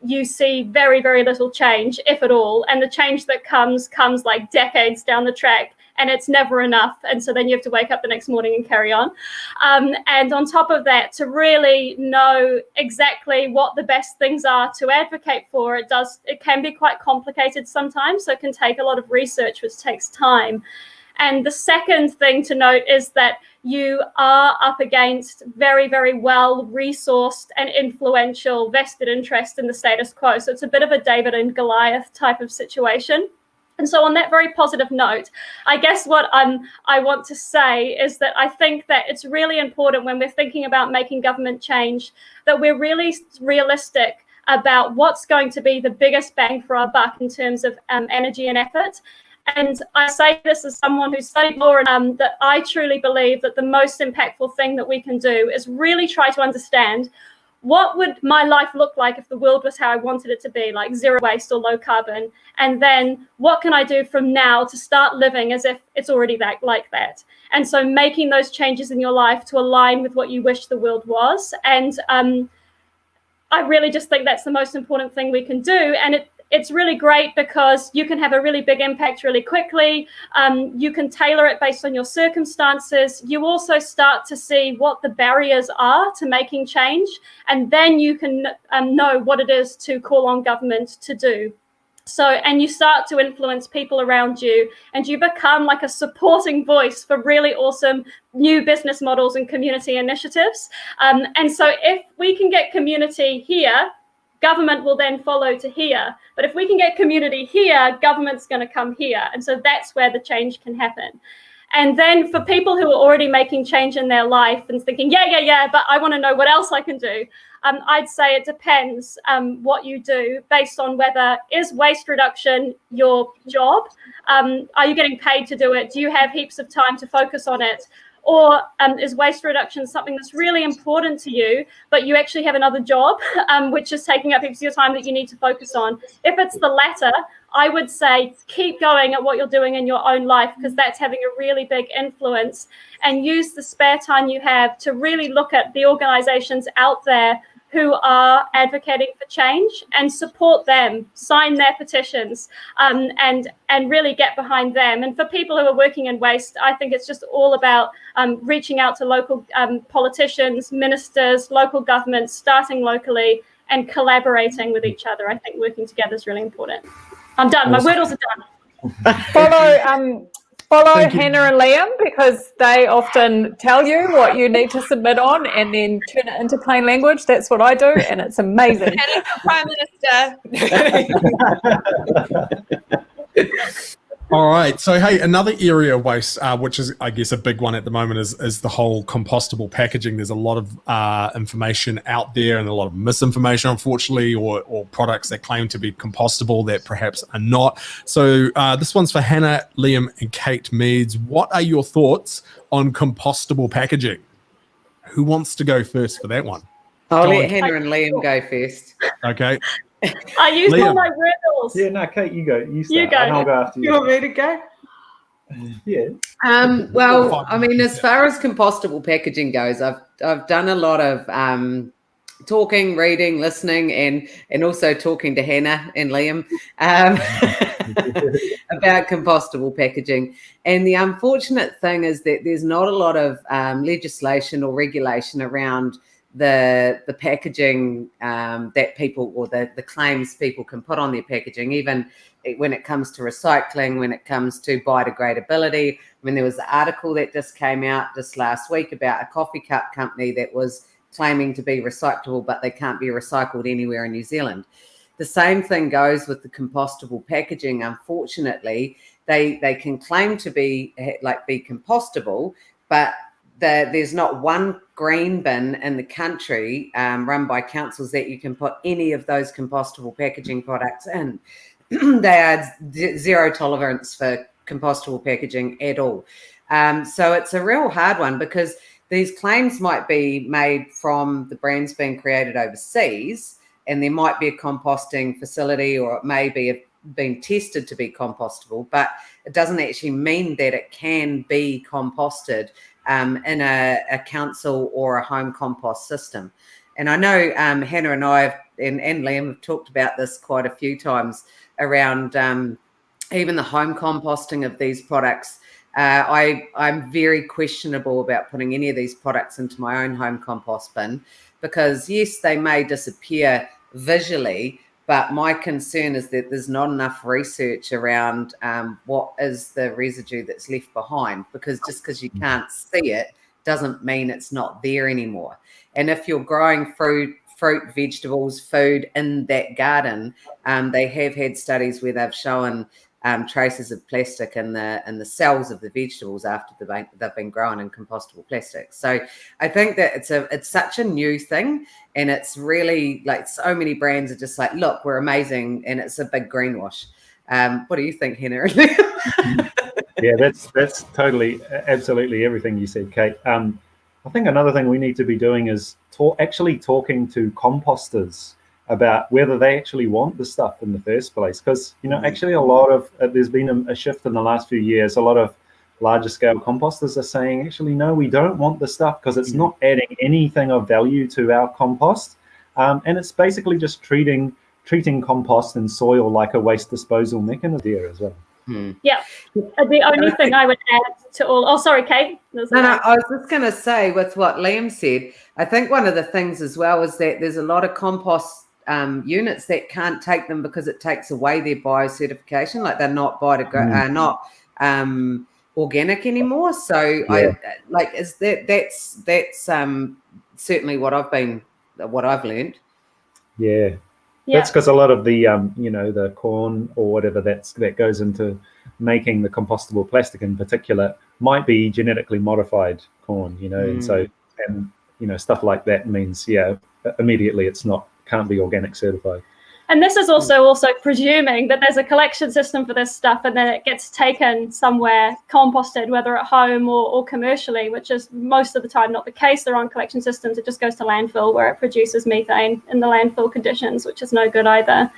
you see very, very little change, if at all. And the change that comes like decades down the track, and it's never enough. And so then you have to wake up the next morning and carry on. And on top of that, to really know exactly what the best things are to advocate for, it can be quite complicated sometimes. So it can take a lot of research, which takes time. And the second thing to note is that you are up against very, very well-resourced and influential vested interest in the status quo. So it's a bit of a David and Goliath type of situation. And so on that very positive note, I guess what I want to say is that I think that it's really important when we're thinking about making government change that we're really realistic about what's going to be the biggest bang for our buck in terms of energy and effort. And I say this as someone who studied law, that I truly believe that the most impactful thing that we can do is really try to understand what would my life look like if the world was how I wanted it to be, like zero waste or low carbon? And then what can I do from now to start living as if it's already like that? And so making those changes in your life to align with what you wish the world was. And I really just think that's the most important thing we can do. And it's really great because you can have a really big impact really quickly. You can tailor it based on your circumstances. You also start to see what the barriers are to making change, and then you can know what it is to call on government to do. So, and you start to influence people around you, and you become like a supporting voice for really awesome new business models and community initiatives. And so if we can get community here, government will then follow to here. But if we can get community here, government's going to come here. And so that's where the change can happen. And then for people who are already making change in their life and thinking, yeah, but I want to know what else I can do, I'd say it depends what you do based on whether is waste reduction your job? Are you getting paid to do it? Do you have heaps of time to focus on it? Or is waste reduction something that's really important to you, but you actually have another job, which is taking up heaps of your time that you need to focus on? If it's the latter, I would say keep going at what you're doing in your own life, because that's having a really big influence, and use the spare time you have to really look at the organizations out there who are advocating for change and support them, sign their petitions, and really get behind them. And for people who are working in waste, I think it's just all about reaching out to local politicians, ministers, local governments, starting locally and collaborating with each other. I think working together is really important. I'm done. My wordles are done. Follow Hannah and Liam, because they often tell you what you need to submit on and then turn it into plain language. That's what I do, and it's amazing. Hannah for Prime Minister. All right. So, hey, another area of waste, which is, I guess, a big one at the moment, is the whole compostable packaging. There's a lot of information out there and a lot of misinformation, unfortunately, or products that claim to be compostable that perhaps are not. So this one's for Hannah, Liam, and Kate Meads. What are your thoughts on compostable packaging? Who wants to go first for that one? I'll let Hannah and Liam go first. Okay. I used all my wordles. Yeah, no, Kate, you go. You start, You go. and I'll go after you. You want me to go? Yeah. Well, I mean, as far as compostable packaging goes, I've done a lot of talking, reading, listening, and also talking to Hannah and Liam about compostable packaging. And the unfortunate thing is that there's not a lot of legislation or regulation around the packaging that people, or the claims people can put on their packaging, even when it comes to recycling, when it comes to biodegradability. I mean, there was an article that just came out just last week about a coffee cup company that was claiming to be recyclable, but they can't be recycled anywhere in New Zealand. The same thing goes with the compostable packaging. Unfortunately, they can claim to be compostable, but there's not one green bin in the country run by councils that you can put any of those compostable packaging products in. They are zero tolerance for compostable packaging at all. So it's a real hard one, because these claims might be made from the brands being created overseas, and there might be a composting facility, or it may be being tested to be compostable, but it doesn't actually mean that it can be composted in a council or a home compost system. And I know Hannah and I and Liam have talked about this quite a few times around even the home composting of these products. I'm very questionable about putting any of these products into my own home compost bin, because yes, they may disappear visually, but my concern is that there's not enough research around what is the residue that's left behind, because just because you can't see it doesn't mean it's not there anymore. And if you're growing fruit, vegetables, food in that garden, they have had studies where they've shown traces of plastic in the cells of the vegetables after they've been grown in compostable plastic. So I think that it's such a new thing, and it's really like so many brands are just like, look, we're amazing, and it's a big greenwash. What do you think, Hannah? Yeah, that's totally, absolutely everything you said, Kate. I think another thing we need to be doing is actually talking to composters about whether they actually want the stuff in the first place. Because, actually a lot of, there's been a shift in the last few years. A lot of larger scale composters are saying, actually, no, we don't want the stuff because it's not adding anything of value to our compost. And it's basically just treating compost and soil like a waste disposal mechanism there as well. Yeah. The only thing I would add to all... Oh, sorry, Kate. No, I was just going to say with what Liam said, I think one of the things as well is that there's a lot of compost units that can't take them because it takes away their biocertification, like they're not organic anymore. So yeah. That's certainly what I've learned. Yeah. That's because a lot of the the corn or whatever that goes into making the compostable plastic in particular might be genetically modified corn, and so, and stuff like that means, immediately it's can't be organic certified. And this is also presuming that there's a collection system for this stuff, and then it gets taken somewhere, composted, whether at home or commercially, which is most of the time not the case. There aren't collection systems. It just goes to landfill, where it produces methane in the landfill conditions, which is no good either.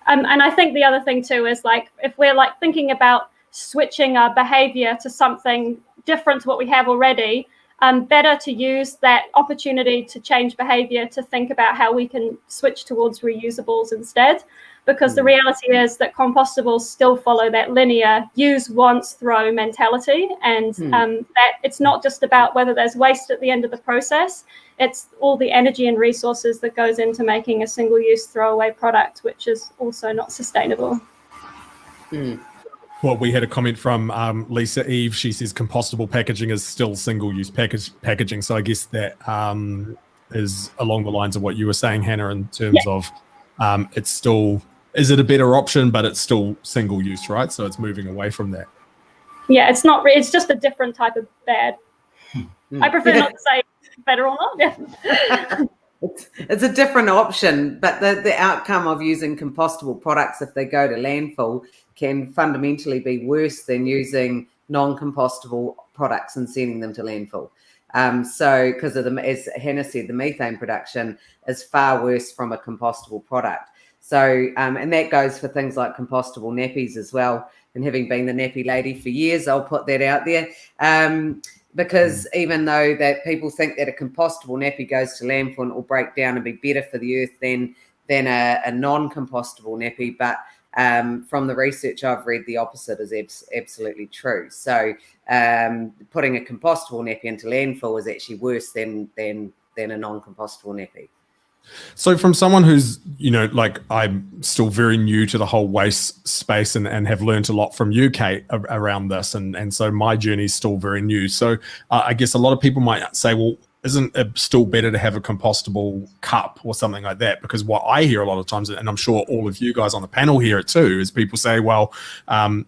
And I think the other thing too is, like, if we're like thinking about switching our behavior to something different to what we have already, better to use that opportunity to change behavior to think about how we can switch towards reusables instead, because the reality is that compostables still follow that linear use once, throw mentality, and that it's not just about whether there's waste at the end of the process, it's all the energy and resources that goes into making a single-use throwaway product, which is also not sustainable. Well, we had a comment from Lisa Eve. She says compostable packaging is still single-use packaging. So I guess that is along the lines of what you were saying, Hannah, in terms of it's still, is it a better option, but it's still single-use, right? So it's moving away from that. Yeah, it's not. It's just a different type of bad. I prefer not to say better or not. Yeah. It's a different option, but the outcome of using compostable products, if they go to landfill, can fundamentally be worse than using non-compostable products and sending them to landfill. So because of as Hannah said, the methane production is far worse from a compostable product. So, and that goes for things like compostable nappies as well. And having been the nappy lady for years, I'll put that out there. Because even though that people think that a compostable nappy goes to landfill and it will break down and be better for the earth than a non-compostable nappy, but from the research I've read, the opposite is absolutely true. So putting a compostable nappy into landfill is actually worse than a non-compostable nappy. So from someone who's, like, I'm still very new to the whole waste space and have learned a lot from you, Kate, around this. And so my journey is still very new. So I guess a lot of people might say, well, isn't it still better to have a compostable cup or something like that? Because what I hear a lot of times, and I'm sure all of you guys on the panel hear it too, is people say, well, oh,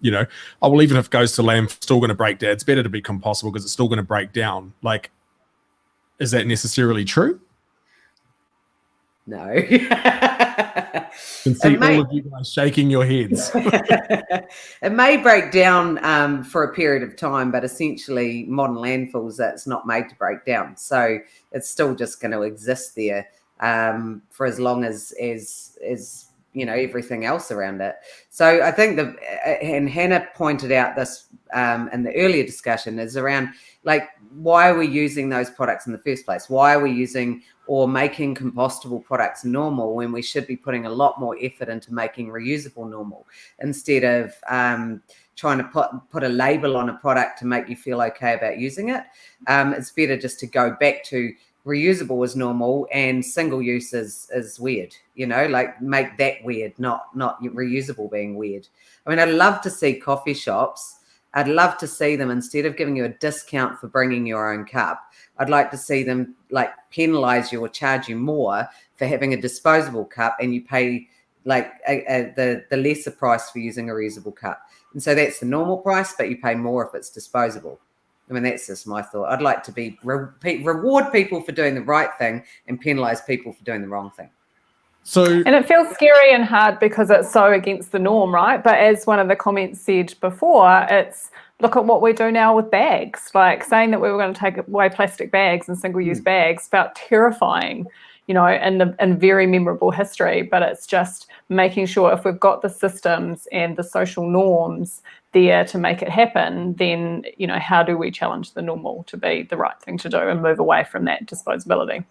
well, even if it goes to landfill, it's still going to break down. It's better to be compostable because it's still going to break down. Like, is that necessarily true? No. I can see all of you guys shaking your heads. It may break down for a period of time, but essentially modern landfills, that's not made to break down. So it's still just going to exist there for as long as everything else around it. So I think and Hannah pointed out this in the earlier discussion, is around, like, why are we using those products in the first place? Why are we using or making compostable products normal when we should be putting a lot more effort into making reusable normal, instead of trying to put a label on a product to make you feel okay about using it? It's better just to go back to reusable is normal and single use is weird, like make that weird, not reusable being weird. I mean, I'd love to see coffee shops, I'd love to see them, instead of giving you a discount for bringing your own cup, I'd like to see them like penalize you or charge you more for having a disposable cup, and you pay like the lesser price for using a reusable cup. And so that's the normal price, but you pay more if it's disposable. I mean, that's just my thought. I'd like to be reward people for doing the right thing and penalize people for doing the wrong thing. And it feels scary and hard because it's so against the norm, right? But as one of the comments said before, it's look at what we do now with bags. Like, saying that we were going to take away plastic bags and single-use bags felt terrifying, in very memorable history. But it's just making sure, if we've got the systems and the social norms there to make it happen, then, how do we challenge the normal to be the right thing to do and move away from that disposability?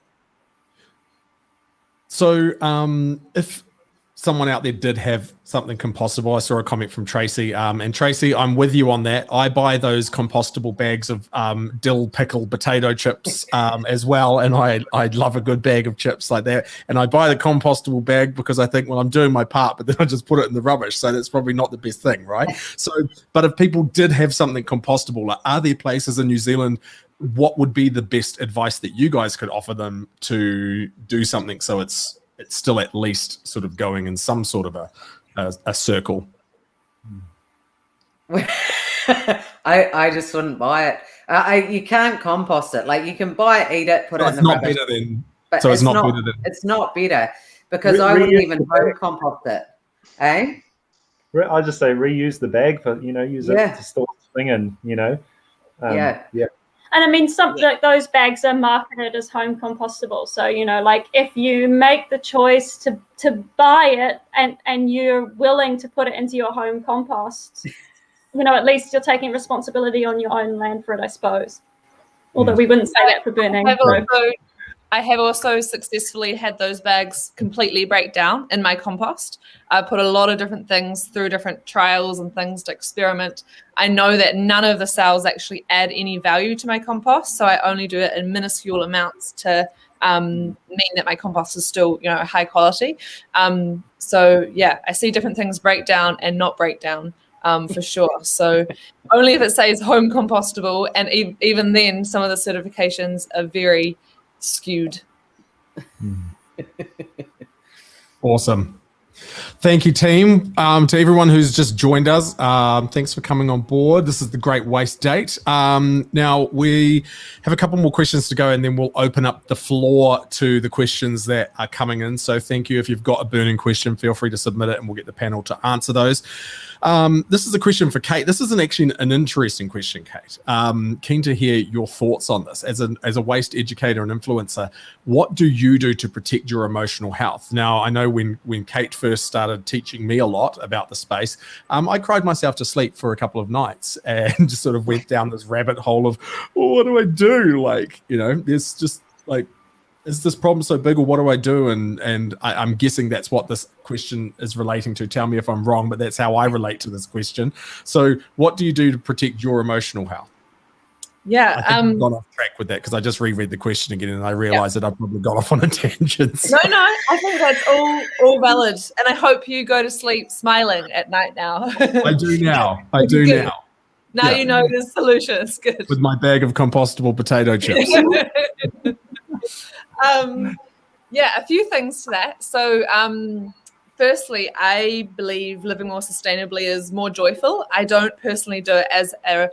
So if someone out there did have something compostable, I saw a comment from Tracy, and Tracy, I'm with you on that. I buy those compostable bags of dill pickled potato chips as well, and I love a good bag of chips like that. And I buy the compostable bag because I think, well, I'm doing my part, but then I just put it in the rubbish, so that's probably not the best thing, right? So, but if people did have something compostable, like, are there places in New Zealand, what would be the best advice that you guys could offer them to do something so it's still at least sort of going in some sort of a circle? I just wouldn't buy it. You can't compost it. Like, you can buy it, eat it, put So it it's in the not rubbish. better than. But So it's not better than. It's not better because Re- I wouldn't reuse even the bag. home compost it. Eh? I just say reuse the bag for use it Yeah. to store the thing in. Yeah. And I mean, some like those bags are marketed as home compostable. So, like if you make the choice to buy it and you're willing to put it into your home compost, at least you're taking responsibility on your own land for it, I suppose. Although we wouldn't say that for burning. I have also successfully had those bags completely break down in my compost. I put a lot of different things through different trials and things to experiment. I know that none of the cells actually add any value to my compost, so I only do it in minuscule amounts to mean that my compost is still, high quality. So yeah, I see different things break down and not break down. For sure. So only if it says home compostable, and even then, some of the certifications are very skewed. Awesome. Thank you, team. To everyone who's just joined us, thanks for coming on board. This is the Great Waste Date. Now, we have a couple more questions to go, and then we'll open up the floor to the questions that are coming in. So thank you. If you've got a burning question, feel free to submit it, and we'll get the panel to answer those. This is a question for Kate. This is actually an interesting question, Kate. Keen to hear your thoughts on this. As a waste educator and influencer, what do you do to protect your emotional health? Now, I know when Kate first started teaching me a lot about the space, I cried myself to sleep for a couple of nights and just sort of went down this rabbit hole of, what do I do? There's just is this problem so big, or what do I do? And I'm guessing that's what this question is relating to. Tell me if I'm wrong, but that's how I relate to this question. So what do you do to protect your emotional health? Yeah. I think I've gone off track with that because I just reread the question again and I realized that I've probably got off on a tangent. No, I think that's all valid. And I hope you go to sleep smiling at night now. I do now. Now. Now you know the solution. It's good. With my bag of compostable potato chips. A few things to that. So firstly, I believe living more sustainably is more joyful. I don't personally do it as a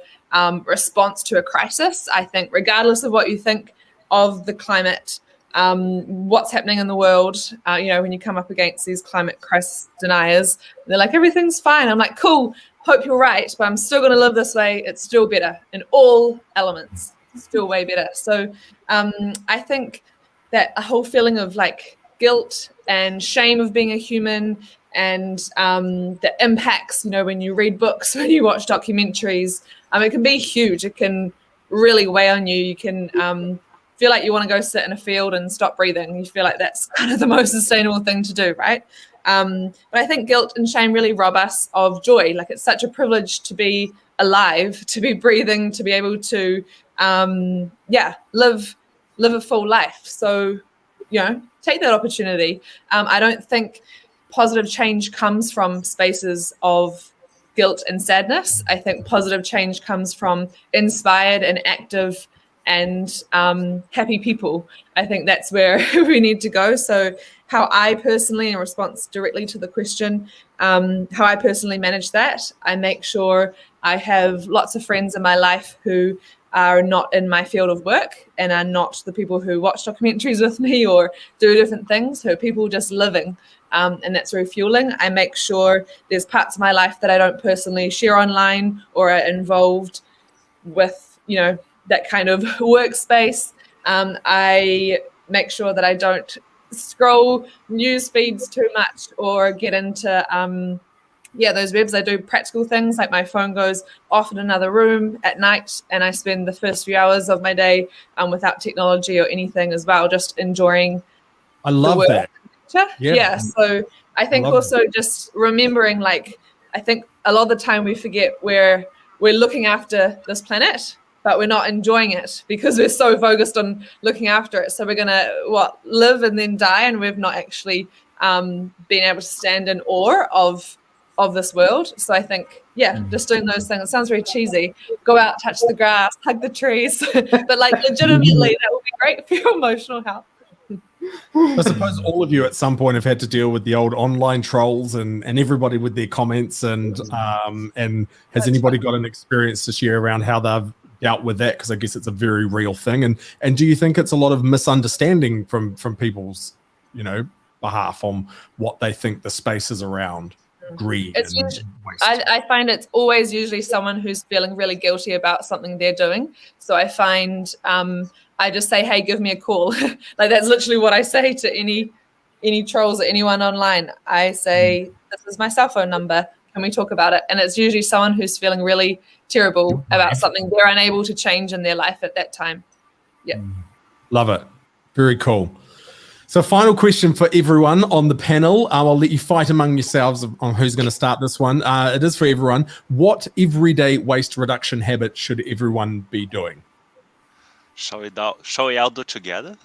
response to a crisis. I think regardless of what you think of the climate, what's happening in the world, when you come up against these climate crisis deniers, they're like, everything's fine. I'm like, cool, hope you're right, but I'm still going to live this way. It's still better in all elements. It's still way better. So I think that a whole feeling of like guilt and shame of being a human, and the impacts, when you read books, when you watch documentaries, it can be huge. It can really weigh on you. You can feel like you want to go sit in a field and stop breathing. You feel like that's kind of the most sustainable thing to do, right? But I think guilt and shame really rob us of joy. Like, it's such a privilege to be alive, to be breathing, to be able to live a full life. So, take that opportunity. I don't think positive change comes from spaces of guilt and sadness. I think positive change comes from inspired and active and happy people. I think that's where we need to go. So how I personally, in response directly to the question, how I personally manage that, I make sure I have lots of friends in my life who are not in my field of work and are not the people who watch documentaries with me or do different things, who are people just living. And that's refueling. I make sure there's parts of my life that I don't personally share online or are involved with, that kind of workspace. I make sure that I don't scroll news feeds too much or get into those webs. I do practical things, like my phone goes off in another room at night, and I spend the first few hours of my day without technology or anything as well, just enjoying. I love that. Yeah. So I think also just remembering, I think a lot of the time we forget we're looking after this planet, but we're not enjoying it because we're so focused on looking after it. So we're gonna live and then die, and we've not actually been able to stand in awe of this world. So I think, just doing those things. It sounds very cheesy. Go out, touch the grass, hug the trees, but legitimately, that will be great for your emotional health. I suppose all of you at some point have had to deal with the old online trolls and everybody with their comments and has anybody got an experience to share around how they've dealt with that? Because I guess it's a very real thing. And do you think it's a lot of misunderstanding from people's, behalf on what they think the space is around greed? It's I find it's always usually someone who's feeling really guilty about something they're doing. So I find I just say, hey, give me a call. Like that's literally what I say to any trolls or anyone online. I say, this is my cell phone number. Can we talk about it? And it's usually someone who's feeling really terrible about something they're unable to change in their life at that time. Yeah. Love it. Very cool. So final question for everyone on the panel. I'll let you fight among yourselves on who's going to start this one. It is for everyone. What everyday waste reduction habit should everyone be doing? Shall we all do together?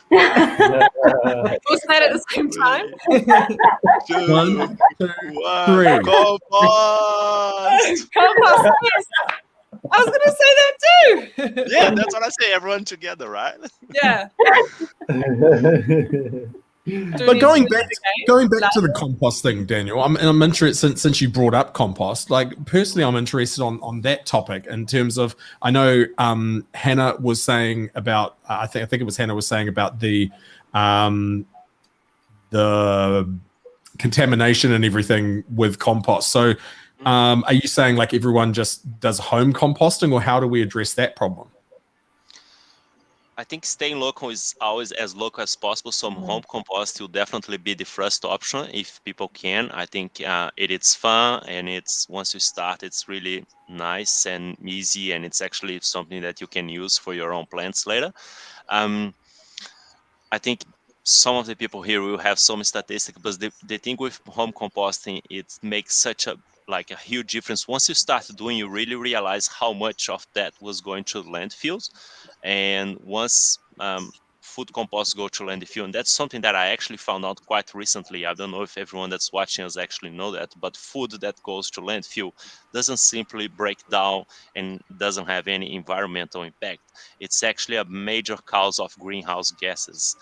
We'll say it at the same time. 1, 2, 3. Compost! Compost, yes. I was going to say that too. Yeah, that's what I say. Everyone together, right? Yeah. But going back to the compost thing, Daniel, I'm interested since you brought up compost. Like personally, I'm interested on that topic in terms of I know Hannah was saying about I think it was Hannah was saying about the contamination and everything with compost. So are you saying like everyone just does home composting, or how do we address that problem? I think staying local is always as local as possible. So home compost will definitely be the first option if people can. I think it is fun, and it's once you start, it's really nice and easy, and it's actually something that you can use for your own plants later. I think some of the people here will have some statistics, but the thing with home composting, it makes such a huge difference. Once you start doing, you really realize how much of that was going to landfills. And once food compost go to landfill, and that's something that I actually found out quite recently. I don't know if everyone that's watching us actually know that, but food that goes to landfill doesn't simply break down and doesn't have any environmental impact. It's actually a major cause of greenhouse gases.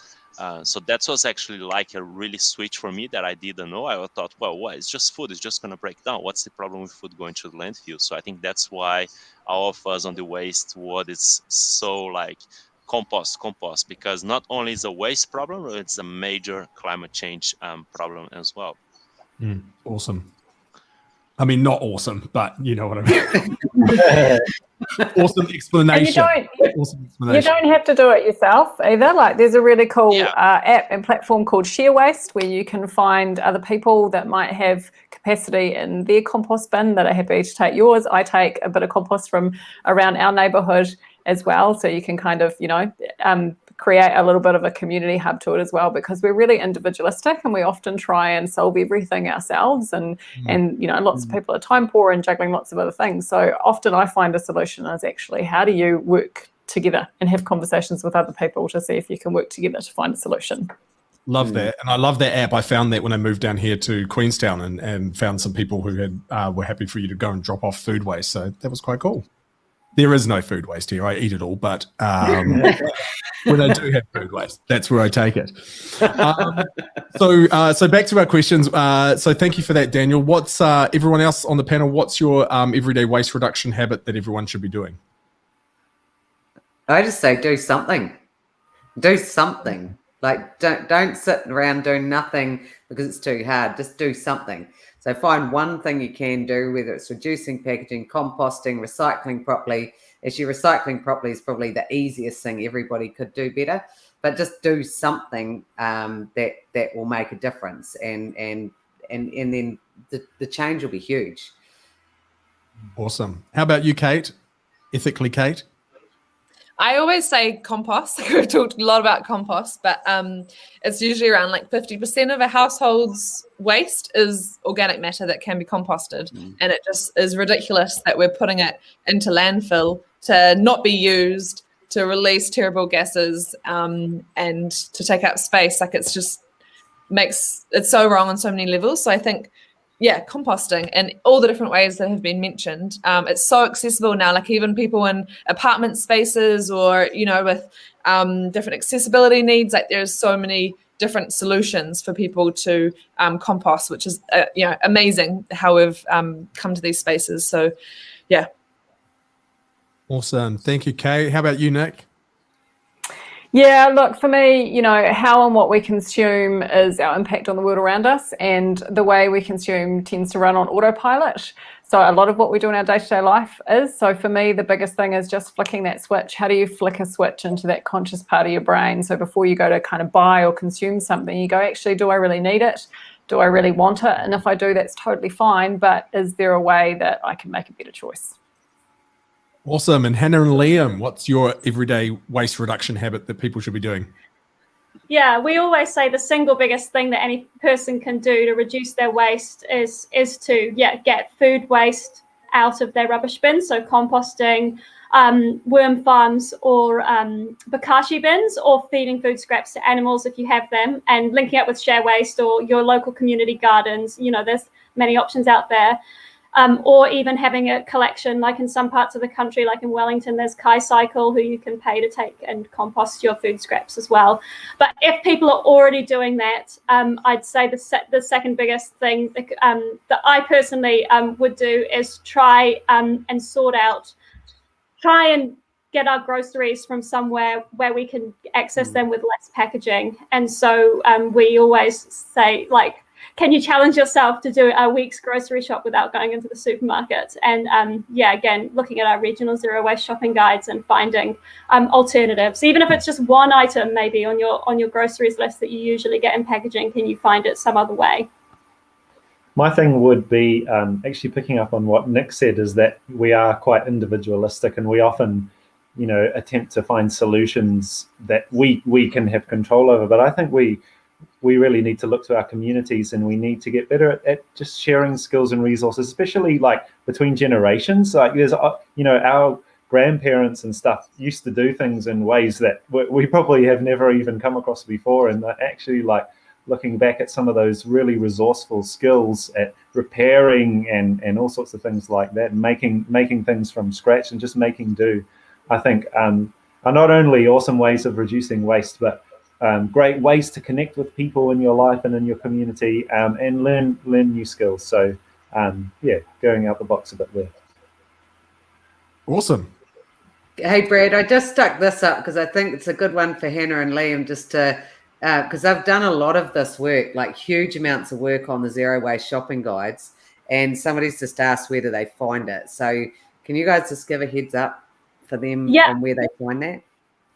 So that was actually like a really switch for me that I didn't know. I thought, well, what? It's just food. It's just going to break down. What's the problem with food going to the landfill? So I think that's why all of us on the waste world is so like compost, because not only is a waste problem, it's a major climate change problem as well. Awesome. I mean, not awesome, but you know what I mean. Awesome explanation. And you don't have to do it yourself either. Like there's a really cool app and platform called Share Waste where you can find other people that might have capacity in their compost bin that are happy to take yours. I take a bit of compost from around our neighbourhood as well. So you can kind of, create a little bit of a community hub to it as well, because we're really individualistic and we often try and solve everything ourselves. And lots of people are time poor and juggling lots of other things. So often I find a solution is actually how do you work together and have conversations with other people to see if you can work together to find a solution. Love that. And I love that app. I found that when I moved down here to Queenstown and found some people who had were happy for you to go and drop off food waste. So that was quite cool. There is no food waste here. I eat it all, but when I do have food waste, that's where I take it. So back to our questions. So thank you for that, Daniel. What's everyone else on the panel? What's your everyday waste reduction habit that everyone should be doing? I just say do something. Do something. Like don't sit around doing nothing because it's too hard. Just do something. So find one thing you can do, whether it's reducing packaging, composting, recycling properly. Actually, recycling properly is probably the easiest thing everybody could do better. But just do something that will make a difference, and then the change will be huge. Awesome. How about you, Kate? Ethically, Kate? I always say compost. We've talked a lot about compost, but it's usually around like 50% of a household's waste is organic matter that can be composted. And it just is ridiculous that we're putting it into landfill to not be used, to release terrible gases, and to take up space. Like it's just makes it so wrong on so many levels. So I think composting and all the different ways that have been mentioned. It's so accessible now, like even people in apartment spaces or, with different accessibility needs, like there's so many different solutions for people to compost, which is, amazing how we've come to these spaces. So, yeah. Awesome. Thank you, Kay. How about you, Nick? Yeah, look, for me, how and what we consume is our impact on the world around us, and the way we consume tends to run on autopilot. So a lot of what we do in our day-to-day life is. So for me, the biggest thing is just flicking that switch. How do you flick a switch into that conscious part of your brain? So before you go to kind of buy or consume something, you go, actually, do I really need it? Do I really want it? And if I do, that's totally fine. But is there a way that I can make a better choice? Awesome. And Hannah and Liam, what's your everyday waste reduction habit that people should be doing? Yeah, we always say the single biggest thing that any person can do to reduce their waste is to get food waste out of their rubbish bins. So composting, worm farms, or bokashi bins, or feeding food scraps to animals if you have them, and linking up with share waste or your local community gardens. There's many options out there. Or even having a collection, like in some parts of the country, like in Wellington, there's Kai Cycle, who you can pay to take and compost your food scraps as well. But if people are already doing that, I'd say the second biggest thing that I personally would do is try and get our groceries from somewhere where we can access them with less packaging. And so we always say, like, can you challenge yourself to do a week's grocery shop without going into the supermarket? And again, looking at our regional zero waste shopping guides and finding alternatives. Even if it's just one item maybe on your groceries list that you usually get in packaging, can you find it some other way? My thing would be actually picking up on what Nick said, is that we are quite individualistic, and we often, attempt to find solutions that we can have control over. But I think we really need to look to our communities, and we need to get better at just sharing skills and resources, especially like between generations. Like there's, our grandparents and stuff used to do things in ways that we probably have never even come across before. And actually, like, looking back at some of those really resourceful skills at repairing and all sorts of things like that, making things from scratch and just making do, I think are not only awesome ways of reducing waste, but great ways to connect with people in your life and in your community, and learn new skills. So going out the box a bit there. Awesome. Hey, Brad, I just stuck this up because I think it's a good one for Hannah and Liam, just to because I've done a lot of this work, like huge amounts of work on the zero waste shopping guides, and somebody's just asked where do they find it. So can you guys just give a heads up for them on where they find that?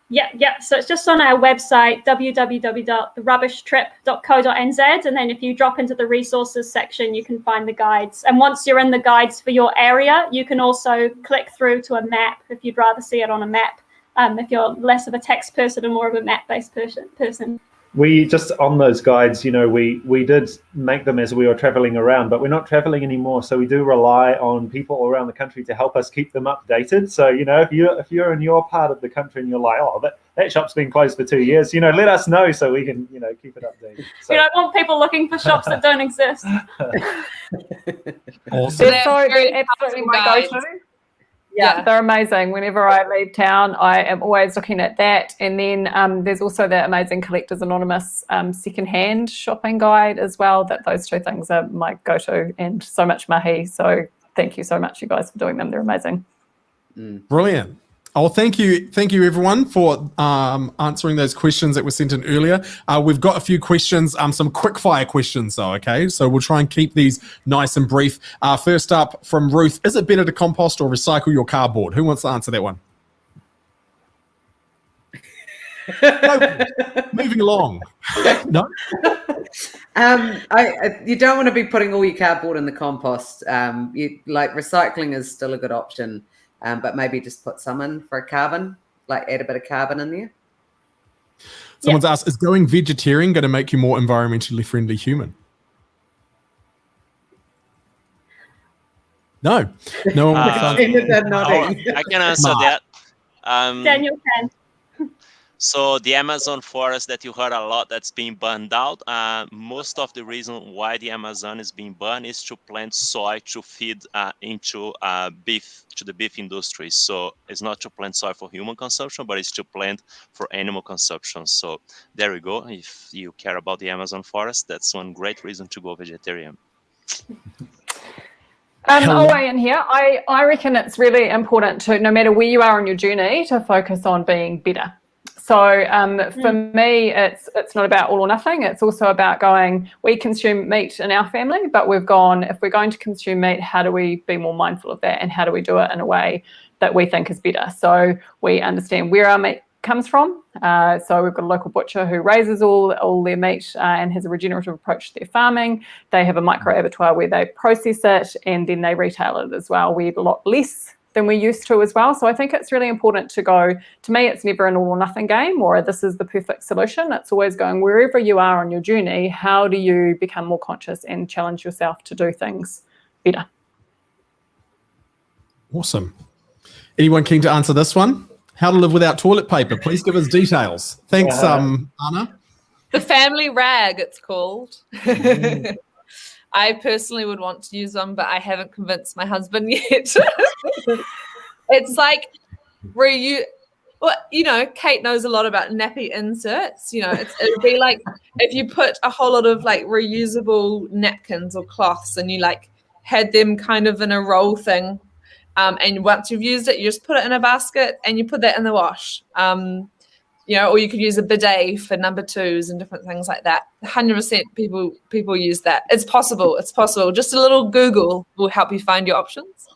Yeah. So it's just on our website, www.therubishtrip.co.nz. And then if you drop into the resources section, you can find the guides. And once you're in the guides for your area, you can also click through to a map if you'd rather see it on a map, if you're less of a text person and more of a map-based person. We just, on those guides, we did make them as we were traveling around, but we're not traveling anymore. So we do rely on people around the country to help us keep them updated. So, if you're in your part of the country and you're like, oh, that shop's been closed for 2 years, let us know so we can, keep it updated. So. You don't want people looking for shops that don't exist. Awesome. They're absolutely my go-to. Yeah, they're amazing. Whenever I leave town, I am always looking at that. And then there's also the amazing Collectors Anonymous secondhand shopping guide as well. That those two things are my go-to, and so much mahi. So thank you so much, you guys, for doing them. They're amazing. Brilliant. Oh, thank you, everyone, for answering those questions that were sent in earlier. We've got a few questions, some quick fire questions, though. Okay, so we'll try and keep these nice and brief. First up from Ruth: is it better to compost or recycle your cardboard? Who wants to answer that one? No, moving along. No. You don't want to be putting all your cardboard in the compost. Recycling is still a good option. But maybe just put some in for a carbon, like add a bit of carbon in there. Someone's asked, is going vegetarian going to make you more environmentally friendly human? No. No one I can answer that. Daniel can. So the Amazon forest that you heard a lot that's being burned out, most of the reason why the Amazon is being burned is to plant soy to feed into beef, to the beef industry. So it's not to plant soy for human consumption, but it's to plant for animal consumption. So there we go. If you care about the Amazon forest, that's one great reason to go vegetarian. I'll weigh in here. I reckon it's really important to, no matter where you are on your journey, to focus on being better. So for me, it's not about all or nothing. It's also about going, we consume meat in our family, but we've gone, if we're going to consume meat, how do we be more mindful of that, and how do we do it in a way that we think is better? So we understand where our meat comes from. So we've got a local butcher who raises all their meat and has a regenerative approach to their farming. They have a micro abattoir where they process it, and then they retail it as well. We eat a lot less than we used to as well. So I think it's really important to go, to me, it's never an all or nothing game or this is the perfect solution. It's always going, wherever you are on your journey, how do you become more conscious and challenge yourself to do things better? Awesome. Anyone keen to answer this one? How to live without toilet paper? Please give us details. Thanks, Anna. The family rag, it's called. I personally would want to use one, but I haven't convinced my husband yet. It's like where Kate knows a lot about nappy inserts. It'd be like if you put a whole lot of like reusable napkins or cloths and you like had them kind of in a roll thing. And once you've used it, you just put it in a basket and you put that in the wash. Or you could use a bidet for number 2s and different things like that. 100% people use that. It's possible. It's possible. Just a little Google will help you find your options.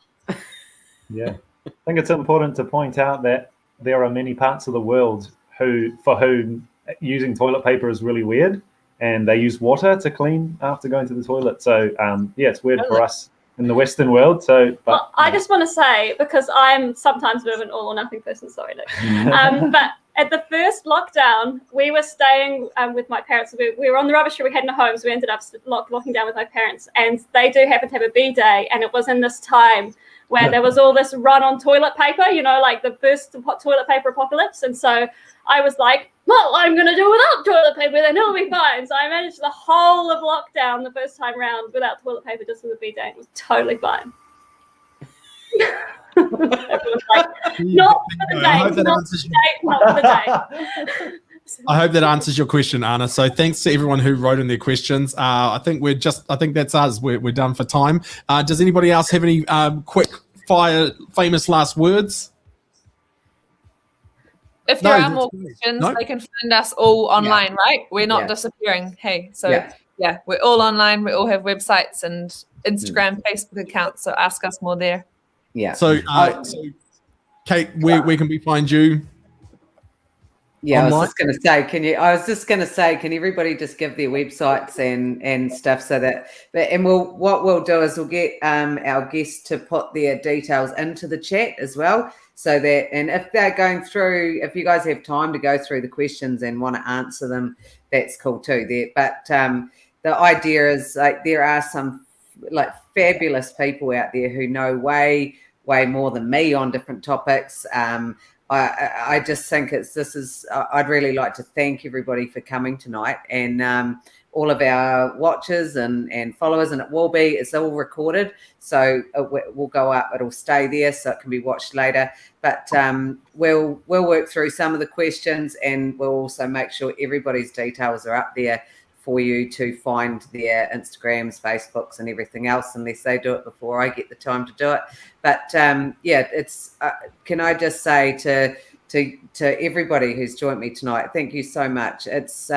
Yeah. I think it's important to point out that there are many parts of the world for whom using toilet paper is really weird, and they use water to clean after going to the toilet. So, it's weird for us in the Western world. Well, I just want to say, because I'm sometimes a bit of an all or nothing person, sorry, Nick. But at the first lockdown, we were staying with my parents. We were on the rubbish tree. We had no homes. We ended up locking down with my parents, and they do happen to have a B-day, and it was in this time where there was all this run on toilet paper, like the first toilet paper apocalypse. And so I was like, well, I'm going to do without toilet paper, then it'll be fine. So I managed the whole of lockdown the first time round without toilet paper, just with a B-day. It was totally fine. Everyone's like, not for the day, not for the day. I hope that answers your question, Anna. So thanks to everyone who wrote in their questions. I think that's us. We're done for time. Does anybody else have any quick fire famous last words? If there are more questions, they can find us all online, right? We're not disappearing. Hey, so we're all online. We all have websites and Instagram, Facebook accounts. So ask us more there. Yeah. So Kate, where can we find you? Yeah, online? I was just going to say, can everybody just give their websites and stuff so that, what we'll do is we'll get our guests to put their details into the chat as well, so that, and if they're going through, if you guys have time to go through the questions and want to answer them, that's cool too. But the idea is, like, there are some like fabulous people out there who know way more than me on different topics. I just think I'd really like to thank everybody for coming tonight, and all of our watchers and followers, and it's all recorded, so it will go up, it'll stay there so it can be watched later. But we'll work through some of the questions, and we'll also make sure everybody's details are up there for you to find their Instagrams, Facebooks, and everything else, unless they do it before I get the time to do it. But it's. Can I just say to everybody who's joined me tonight, thank you so much. It's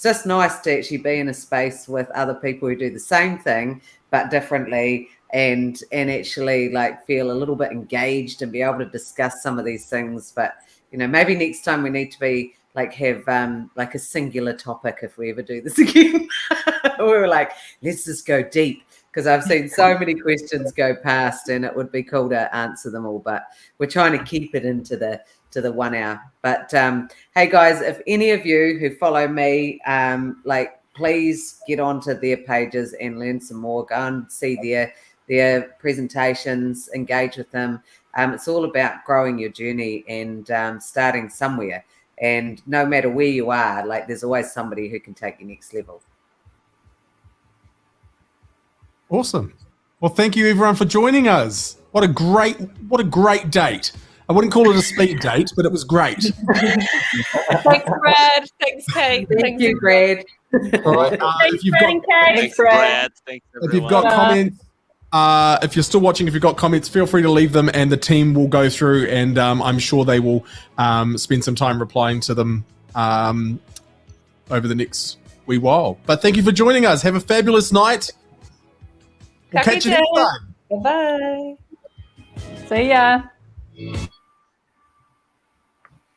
just nice to actually be in a space with other people who do the same thing but differently, and actually like feel a little bit engaged and be able to discuss some of these things. But maybe next time we need to be have like a singular topic if we ever do this again. We were like, let's just go deep, because I've seen so many questions go past, and it would be cool to answer them all. But we're trying to keep it into the 1 hour. But hey guys, if any of you who follow me, please get onto their pages and learn some more. Go and see their presentations, engage with them. It's all about growing your journey and starting somewhere. And no matter where you are, like there's always somebody who can take you next level. Awesome. Well, thank you everyone for joining us. What a great date. I wouldn't call it a speed date, but it was great. Thanks, Brad. Thanks, Kate. Thank you, Brad. All right. Thanks, Brad and Kate. Thanks, Brad. Thanks, If you've everyone. got comments, if you're still watching, if you've got comments, feel free to leave them, and the team will go through, and I'm sure they will spend some time replying to them over the next wee while. But thank you for joining us. Have a fabulous night. We'll catch you next time. Bye-bye. See ya.